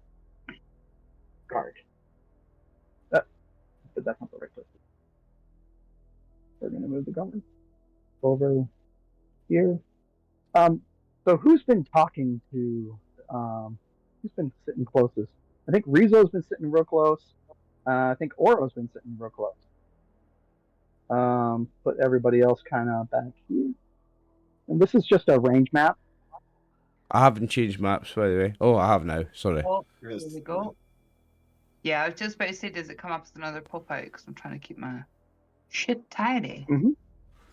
B: guard. But that's not the right place. We're gonna move the guard over here. So who's been talking to? Who's been sitting closest? I think Rizzo's been sitting real close. I think Oro's been sitting real close. Put everybody else kind of back here. And this is just a range map.
A: I haven't changed maps, by the way. Oh, I have now. Sorry.
C: Oh, there we go. Yeah, I was just about to say, does it come up as another pop-out? Because I'm trying to keep my shit tidy.
B: Mm-hmm.
C: I'm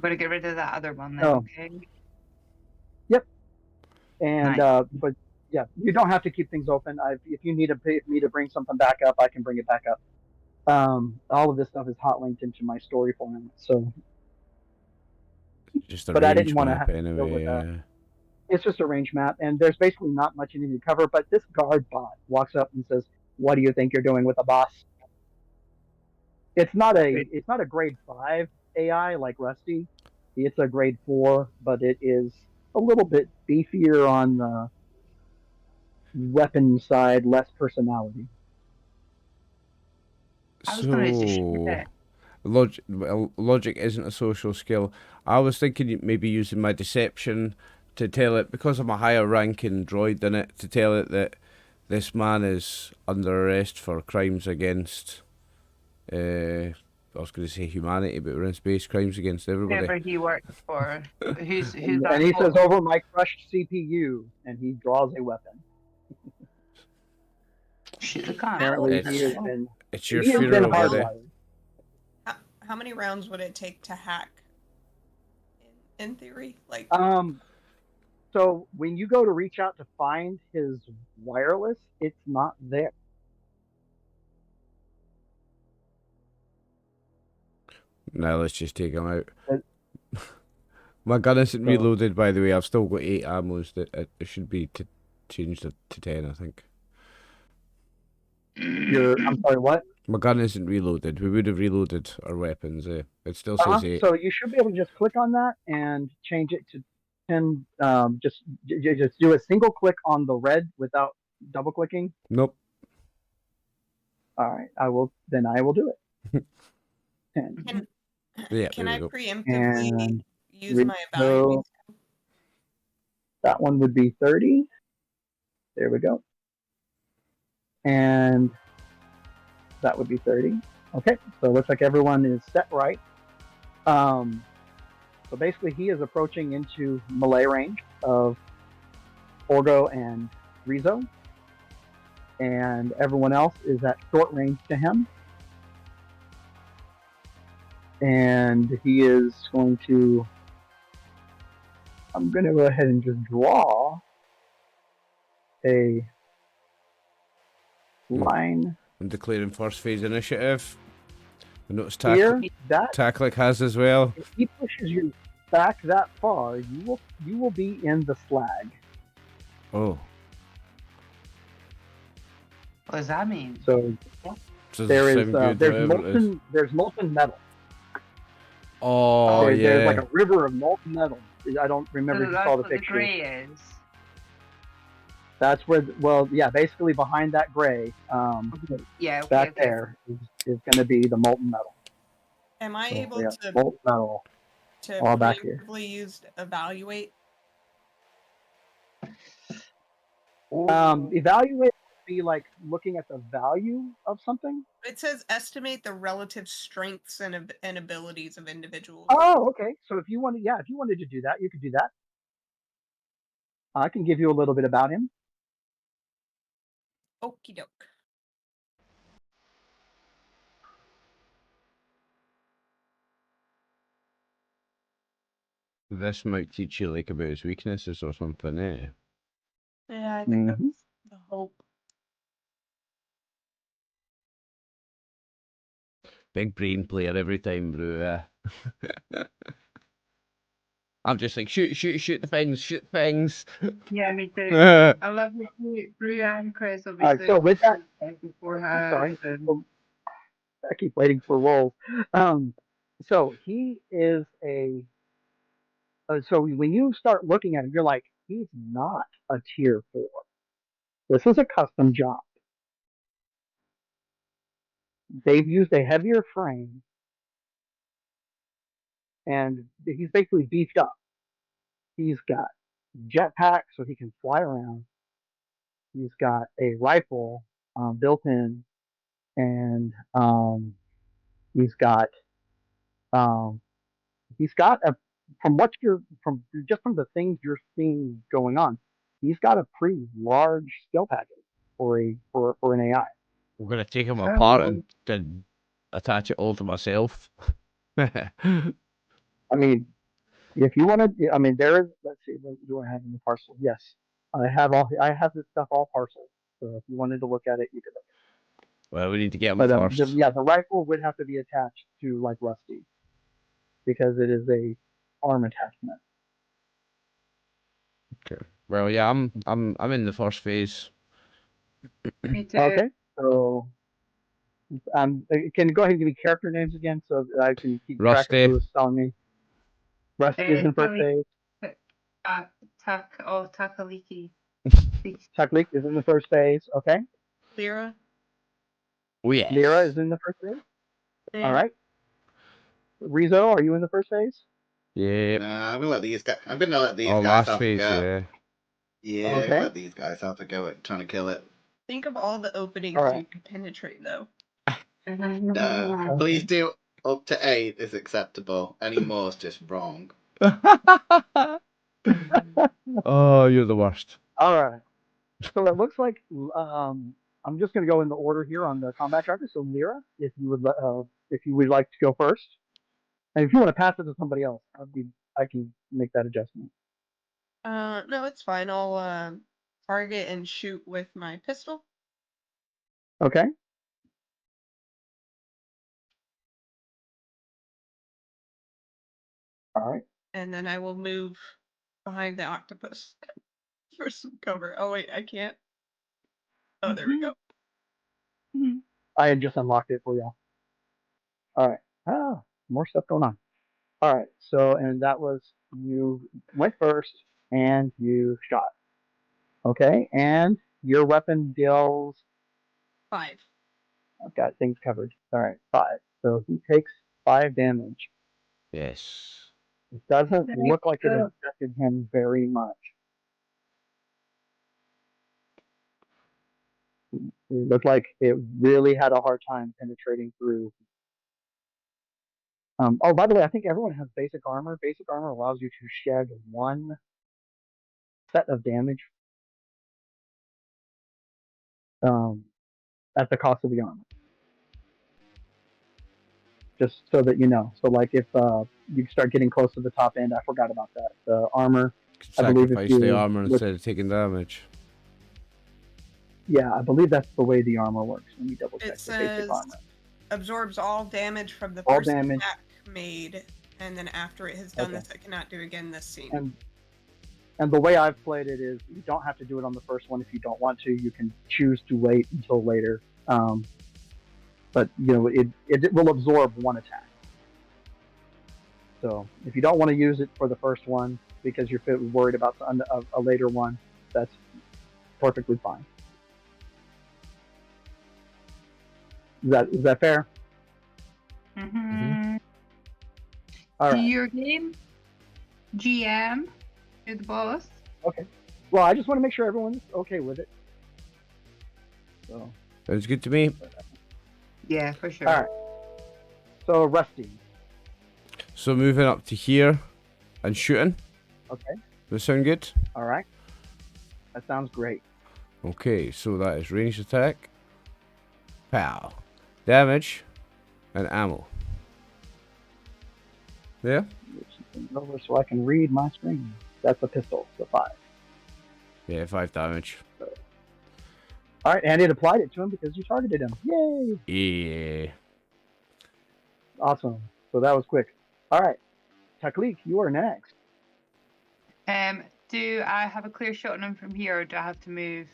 C: going to get rid of that other one then, okay?
B: Yep. And,
C: nice.
B: But yeah, you don't have to keep things open. If you need me to bring something back up, I can bring it back up. All of this stuff is hot linked into my story format, so.
A: Just a
B: but I
A: range
B: didn't want to
A: map
B: have to
A: anyway,
B: deal with
A: yeah.
B: that. It's just a range map, and there's basically not much you need to cover. But this guard bot walks up and says, "What do you think you're doing with a boss?" It's not a grade 5 AI like Rusty. It's a grade 4, but it is a little bit beefier on the weapon side, less personality.
A: So, logic isn't a social skill. I was thinking maybe using my deception to tell it, because I'm a higher ranking droid than it, to tell it that this man is under arrest for crimes against, I was going to say humanity, but we're in space, crimes against everybody.
C: Whoever he works for. Who's
B: and
C: that
B: he
C: for?
B: says, "Over my crushed CPU," and he draws a weapon.
C: Shoot the gun.
B: Apparently he has been
A: It's your
B: He has been
A: funeral, buddy.
B: hardwired.
E: How many rounds would it take to hack? In theory, like.
B: So when you go to reach out to find his wireless, it's not there.
A: Now let's just take him out. My gun isn't reloaded, by the way. I've still got 8 ammos. It should be changed to 10, I think.
B: I'm sorry, what?
A: My gun isn't reloaded. We would have reloaded our weapons. It still says 8.
B: So you should be able to just click on that and change it to 10. Just do a single click on the red without double clicking.
A: Nope.
B: All right, I will do it. 10.
E: Can I preemptively use my evaluate?
B: So that one would be 30. There we go. And that would be 30. Okay, so it looks like everyone is set right. So basically he is approaching into melee range of Orgo and Rizzo. And everyone else is at short range to him. And he is going to... I'm going to go ahead and just draw a line.
A: I'm declaring first phase initiative. I notice Tacklick has as well.
B: If he pushes you back that far, you will be in the slag.
A: Oh.
C: What does that mean?
B: So there's molten metal.
A: Oh, yeah.
B: There's like a river of molten metal. I don't remember if you saw the picture.
C: The gray is.
B: That's where, basically behind that gray, back there is going to be the molten metal.
E: Am I able to
B: molten metal
E: to
B: all back here.
E: use evaluate?
B: Evaluate would be like looking at the value of something.
E: It says estimate the relative strengths and abilities of individuals.
B: Oh, okay. So if you wanted to do that, you could do that. I can give you a little bit about him.
E: Okie doke.
A: This might teach you like about his weaknesses or something, eh?
C: Yeah, I think that's the hope.
A: Big brain player every time, bro. I'm just like, shoot the things.
C: Yeah, me too. I love it. Brew and Chris will be
B: so with that,
C: beforehand.
B: I keep waiting for rolls. So he is a. So when you start looking at him, you're like, he's not a tier 4. This is a custom job. They've used a heavier frame, and he's basically beefed up. He's got jetpack so he can fly around. He's got a rifle built in, and he's got a from the things you're seeing going on, he's got a pretty large skill package for an AI.
A: We're gonna take him apart and then attach it all to myself.
B: I mean, if you want to, there is. Let's see, what do I have in the parcel? Yes, I have this stuff all parceled. So if you wanted to look at it, you could.
A: Well, we need to get him first.
B: The rifle would have to be attached to like Rusty, because it is a arm attachment.
A: Okay. Well, yeah, I'm in the first phase.
C: Me too.
B: Okay, so can you go ahead and give me character names again so that I can keep track of who's telling me? Rusty is in first phase.
C: Takaliki.
B: Takalik is in the first phase. Okay.
E: Lyra.
A: Oh yeah.
B: Lyra is in the first phase. Yeah. All right. Rizzo, are you in the first phase?
A: Yeah.
F: Nah, I'm gonna let these guys. I'm gonna let these
A: guys
F: last
A: have
F: phase,
A: a go.
F: Yeah. Yeah,
B: okay.
F: I'm gonna let these guys have a go at trying to kill it.
E: Think of all the openings you can penetrate, though.
F: No, please do up to 8 is acceptable. Any more is just wrong.
A: Oh, you're the worst.
B: All right. So it looks like I'm just going to go in the order here on the combat tracker. So Lyra, if you would like to go first, and if you want to pass it to somebody else, I can make that adjustment.
E: No, it's fine. I'll target and shoot with my pistol.
B: Okay. All right.
E: And then I will move behind the octopus for some cover. Oh wait, I can't. Oh, there we go.
B: I had just unlocked it for y'all. All right. Ah, more stuff going on. All right. So, and that was, you went first and you shot. Okay. And your weapon deals.
E: 5.
B: I've got things covered. All right. 5. So he takes 5 damage.
A: Yes.
B: It doesn't look like it affected him very much. It looked like it really had a hard time penetrating through. Oh, by the way, I think everyone has basic armor. Basic armor allows you to shed 1 set of damage at the cost of the armor. Just so that you know. So, like, if you start getting close to the top end, I forgot about that. The armor, I believe,
A: Sacrifice the armor instead of taking damage.
B: Yeah, I believe that's the way the armor works. Let me double check
E: It
B: the basic
E: says
B: armor.
E: absorbs all damage from the
B: All
E: first
B: damage.
E: attack made, and then after it has done this, it cannot do again this scene.
B: And the way I've played it is you don't have to do it on the first one if you don't want to. You can choose to wait until later. But you know, it will absorb 1 attack. So if you don't want to use it for the first one because you're worried about a later one, that's perfectly fine. Is that fair?
C: Mm-hmm.
B: All right.
C: Your game, GM, you're the boss.
B: Okay. Well, I just want to make sure everyone's okay with it. So.
A: Sounds good to me.
C: Yeah, for sure.
B: All right. So Rusty.
A: So moving up to here and shooting.
B: Okay.
A: Does that sound good?
B: All right. That sounds great.
A: Okay, so that is ranged attack, pow, damage, and ammo. Yeah?
B: Over so I can read my screen. That's a pistol, so 5.
A: Yeah, 5 damage.
B: All right, and it applied it to him because you targeted him. Yay!
A: Yeah.
B: Awesome. So that was quick. All right, Taklik, you are next.
C: Do I have a clear shot on him from here, or do I have to move?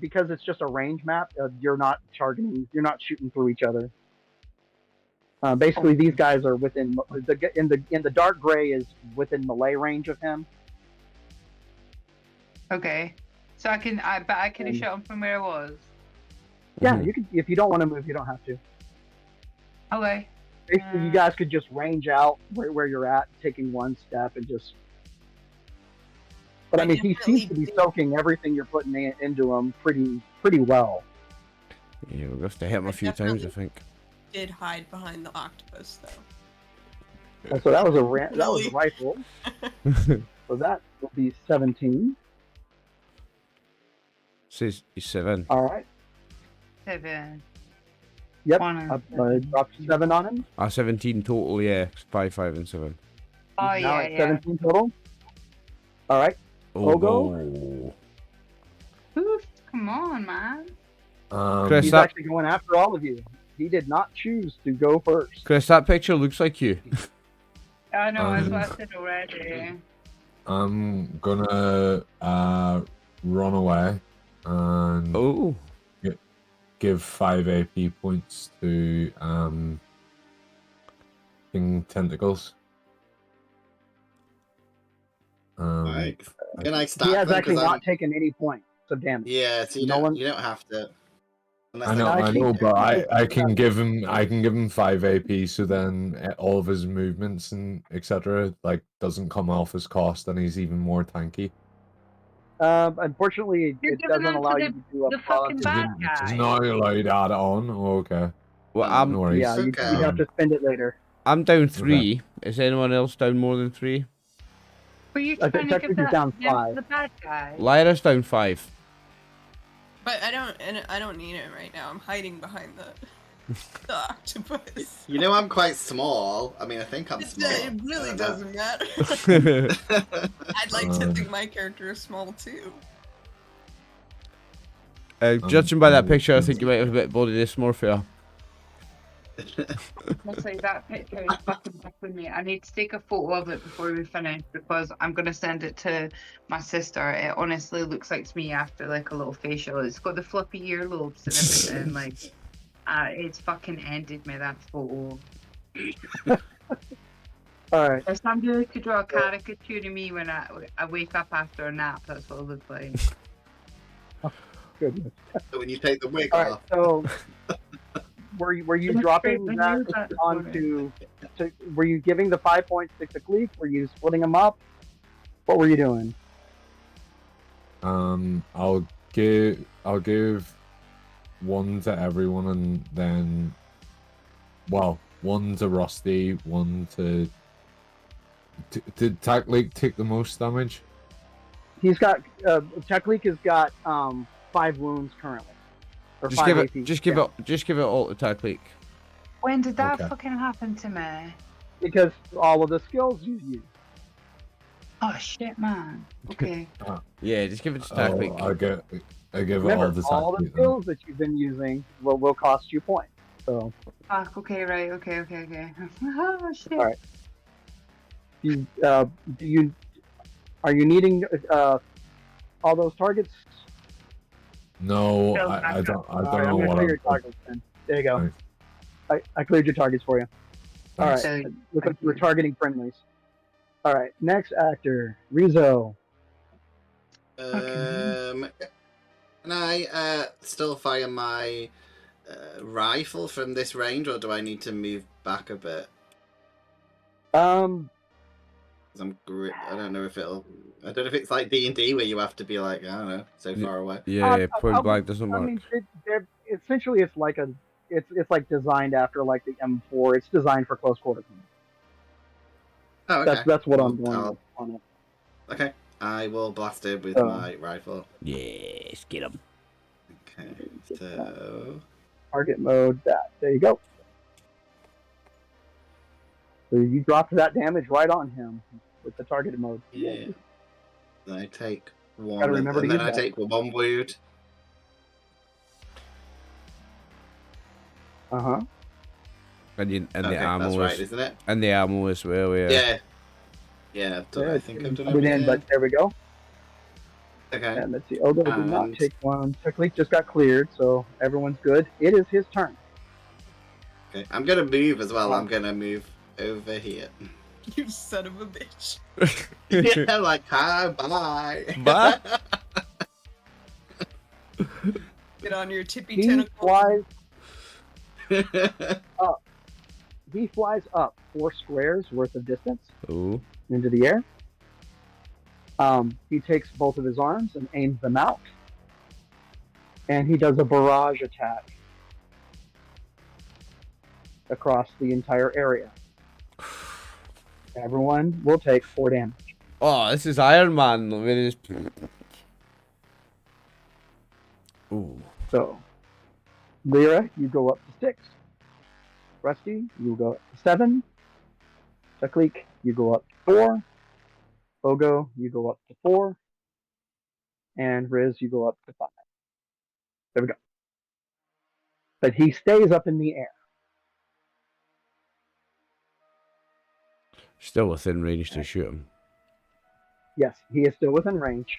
B: Because it's just a range map. You're not targeting. You're not shooting through each other. Basically, these guys are within in the dark gray is within melee range of him.
C: Okay, so I can have shot him from where I was.
B: Yeah, you can. If you don't want to move, you don't have to.
C: Okay.
B: Basically, you guys could just range out where you're at, taking 1 step, and just. But I mean, he seems to be soaking everything you're putting into him pretty well.
A: Yeah, we'll have to hit him a few times, I think.
E: Did hide behind the octopus though.
B: And so that was a rifle. So that will be 17.
A: Says he's 7.
B: All right.
C: 7.
B: Yep. I dropped 7 on him.
A: 17 total, yeah. 5, 5, and 7.
C: Oh,
B: now
C: yeah,
B: at 17 total. All right. Ogo.
C: Oof, come on, man.
A: Chris,
B: he's actually going after all of you. He did not choose to go first.
A: Chris, that picture looks like you.
C: I know, that's what I said already.
D: I'm gonna run away and give 5 AP points to King Tentacles.
F: Right. Can I stop
B: He has
F: them?
B: actually not taken any points of damage.
F: Yeah, so you don't have to.
D: I know, but I can give him 5 AP, so then all of his movements and etc. like doesn't come off his cost, and he's even more tanky.
B: Unfortunately, it doesn't allow you to do a
C: fucking bad guy.
D: It's not allowed to add it on. Oh, okay.
A: Well,
D: no worries.
B: Yeah, you have to spend it later.
A: I'm down 3. Okay. Is anyone else down more than 3?
C: Were you trying to give that
B: down 5.
C: the bad guy?
A: Lyra's down 5.
E: But I don't need it right now. I'm hiding behind the octopus.
F: You know I'm quite small. I mean, I think I'm small.
E: It really doesn't matter. I'd like to think my character is small too.
A: Judging by that picture, I think you might have a bit of body dysmorphia.
C: Honestly, that picture is fucking with me. I need to take a photo of it before we finish because I'm gonna send it to my sister. It honestly looks like to me after like a little facial. It's got the flippy earlobes and everything. Like, it's fucking ended me, that photo.
B: Alright.
C: If somebody could draw a caricature of me when I wake up after a nap, that's what it looks like.
B: Goodness.
F: So when you take the wig
B: Alright,
F: off.
B: so were you dropping that onto were you giving the 5 points to Clique? Were you splitting them up? What were you doing?
D: I'll give one to everyone, and then, well, one to Rusty, one to. Did Taklik take the most damage?
B: He's got Techleek has got 5 wounds currently. Or
A: Just
B: 5
A: give
B: AP.
A: it. Just give it all to Taklik.
C: When did that
D: Okay.
C: fucking happen to me?
B: Because all of the skills you use.
C: Oh shit, man. Okay.
A: Yeah, just give it to
D: Oh,
A: Taklik.
D: I'll give it
B: Remember,
D: all to
B: all the
D: Taklik then.
B: skills that you've been using will cost you points. So
C: Fuck. Okay. Right. Okay. Oh shit.
B: all right. Are you needing all those targets?
D: No,
C: No,
D: I don't
B: All right,
D: know
B: I'm gonna
D: what
B: clear your
D: I'm.
B: targets then. There you go.
D: Thanks.
B: I cleared your targets for you. All right.
C: So,
B: Looks like we're targeting friendlies. All right. Next actor, Rizzo.
F: Can I still fire my rifle from this range, or do I need to move back a bit?
B: Um,
F: 'Cause I don't know if it'll. I don't know if it's like D&D where you have to be like, I don't know, so far away.
A: Yeah, point blank doesn't
B: I
A: work.
B: mean, essentially it's like it's like designed after like the M4. It's designed for close quarter combat.
F: Oh, okay.
B: That's what
F: Well,
B: I'm going with on it.
F: Okay, I will blast it with
B: So-
F: my rifle.
A: Yes, get him.
F: Okay, so
B: Target mode. There you go. So you dropped that damage right on him with the targeted mode.
F: yeah, then I take one,
B: Gotta remember
F: and
B: to
F: then
B: use
F: I
B: that.
F: take one wound.
B: Uh huh.
A: And the
F: Okay,
A: ammo
F: that's
A: is
F: right, isn't it?
A: and the ammo as well. Yeah.
F: Yeah. I've done, I think I've done
B: Put it in,
F: everything.
B: but there we go.
F: Okay.
B: And let's see. Ogo did not
F: And-
B: take one. Technique just got cleared, so everyone's good. It is his turn.
F: Okay, I'm gonna move as well.
B: Oh.
F: I'm gonna move over here.
E: You son of a bitch.
F: Yeah, like hi, bye.
A: Bye.
E: Get on your tippy
B: He
E: tentacle.
B: flies up 4 squares worth of distance
A: Oh.
B: into the air. He takes both of his arms and aims them out, and he does a barrage attack across the entire area. Everyone will take 4 damage.
A: Oh, this is Iron Man with his. Ooh.
B: So, Lyra, you go up to 6. Rusty, you go up to 7. Taklik, you go up to 4. Ogo, you go up to 4. And Riz, you go up to 5. There we go. But he stays up in the air.
A: Still within range to shoot him.
B: Yes, he is still within range.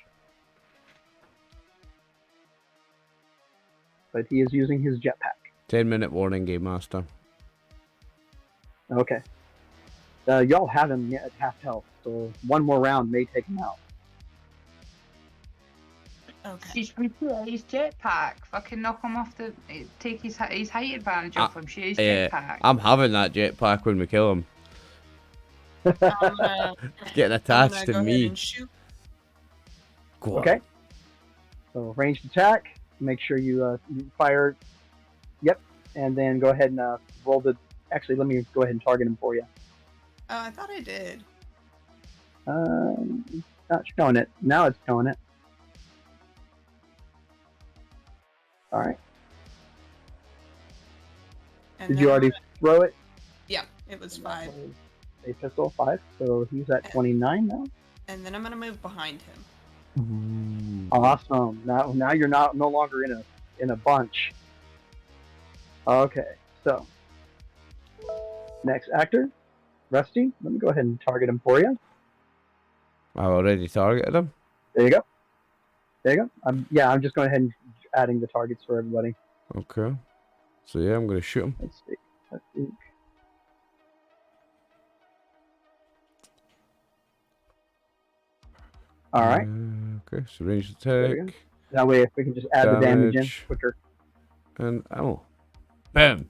B: But he is using his jetpack.
A: 10-minute warning, Game Master.
B: Okay. Y'all have him at half health, so one more round may take him out.
E: Okay.
C: He's repeat his jetpack. Fucking knock him off the. Take his height advantage off him. Shoot his jetpack.
A: I'm having that jetpack when we kill him.
E: I'm gonna
A: Getting attached
E: go
A: to
E: ahead
A: me.
E: and shoot.
A: Go on.
B: Okay. So ranged attack. Make sure you fire. Yep. And then go ahead and roll the. Actually, let me go ahead and target him for you.
E: Oh, I thought I did.
B: Not showing it. Now it's showing it. All right.
E: And
B: Did
E: then
B: you
E: I'm
B: already
E: gonna-
B: throw it?
E: Yeah, it was 5.
B: A pistol 5. So he's at 29 now.
E: And then I'm gonna move behind him.
B: Awesome. Now you're no longer in a bunch. Okay. So next actor, Rusty. Let me go ahead and target him for you.
A: I already targeted him.
B: There you go. There you go. I'm just going ahead and adding the targets for everybody.
A: Okay. So yeah, I'm gonna shoot him.
B: Let's see. All right.
A: Okay, so ranged
B: There we go.
A: attack.
B: That way, if we can just add the damage in
A: Damage.
B: quicker.
A: And ammo. Boom.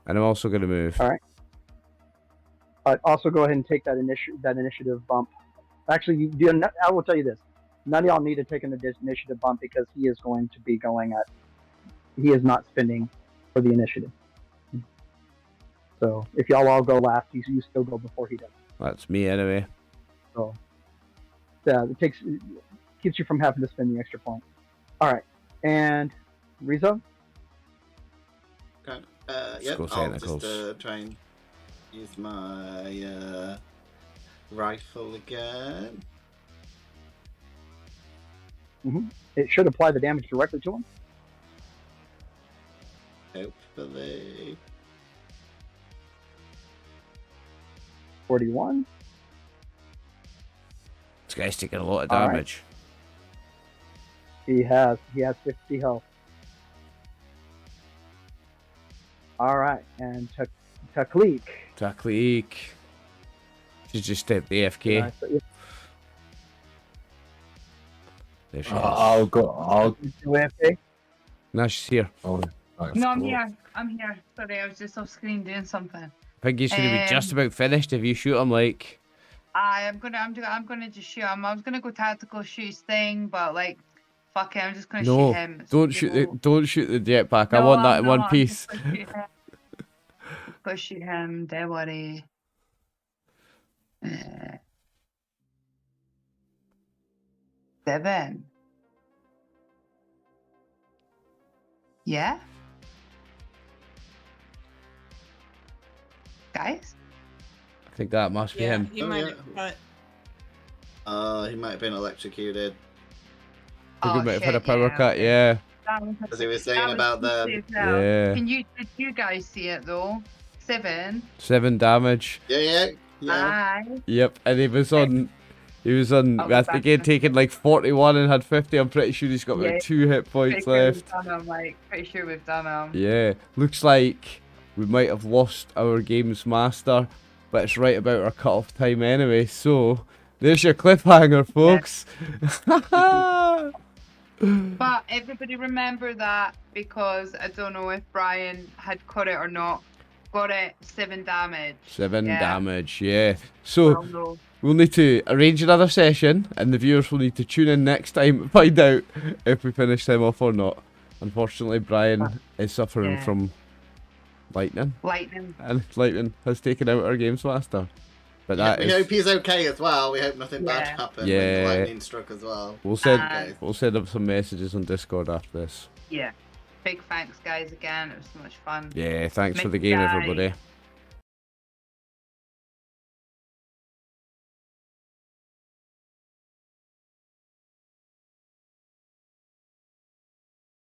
A: And I'm also gonna move.
B: All right. Also, go ahead and take that initiative bump. Actually, I will tell you this: none of y'all need to take an initiative bump because he is going to be going at. He is not spending for the initiative. So if y'all all go last, you still go before he does.
A: That's me anyway.
B: So yeah, keeps you from having to spend the extra point. All right, and Rizzo.
F: Okay.
A: Let's
F: Yep.
A: go
F: I'll
A: tentacles.
F: just try and use my rifle again.
B: It should apply the damage directly to him.
F: Hopefully.
B: 41.
A: This guy's taking a lot of
B: All right.
A: damage.
B: He has 50 health. All right, and Taklik.
A: Taklik. She's just stepped AFK. There she is.
D: I'll go. I'll.
B: AFK.
A: Now she's here.
D: Oh, that's
C: No, I'm
D: cool.
C: here. I'm here. Sorry, I was just off screen doing something.
A: I think he's gonna be just about finished if you shoot him like.
C: I'm gonna just shoot him. I was gonna go tactical shoot his thing, but like, fuck it, I'm just gonna shoot him. It's
A: don't shoot
C: cool.
A: don't shoot the jetpack. I
C: No,
A: want that
C: I'm
A: in one
C: not.
A: piece.
C: I'm just gonna shoot him. Go shoot him. Don't worry. 7. Yeah. Guys.
A: I think that must be
E: Yeah,
A: him.
E: he
F: Oh,
E: might
F: yeah.
E: have cut.
F: He might have been electrocuted.
A: I think we might have had a
C: shit,
A: power
C: yeah.
A: cut. Yeah.
F: As he was saying about them.
A: Yeah.
C: Did you guys see it though? 7.
A: 7 damage.
F: Yeah.
C: Aye.
A: Yep. And he was on.
C: Oh,
A: I think he'd taken like 41 and had 50. I'm pretty sure he's got
C: Yeah.
A: like 2 hit points left.
C: Pretty sure we've done him.
A: Yeah. Looks like we might have lost our game's master, but it's right about our cut-off time anyway. So there's your cliffhanger, folks.
C: But everybody remember that, because I don't know if Brian had caught it or not. Got it, 7 damage.
A: 7
C: Yeah.
A: damage, yeah. So
C: Well, no.
A: we'll need to arrange another session, and the viewers will need to tune in next time to find out if we finish them off or not. Unfortunately, Brian is suffering
C: Yeah.
A: from lightning,
C: Lightning.
A: and lightning has taken out our games master. But that
F: We
A: is,
F: hope he's okay as well. We hope nothing bad
C: Yeah.
F: happened
A: Yeah.
F: when the lightning struck as well.
A: we'll send
C: Okay.
A: we'll send up some messages on Discord after this.
C: Yeah. Big thanks, guys, again. It was so much fun.
A: Yeah, thanks for the
C: Thanks,
A: game,
C: guys.
A: everybody.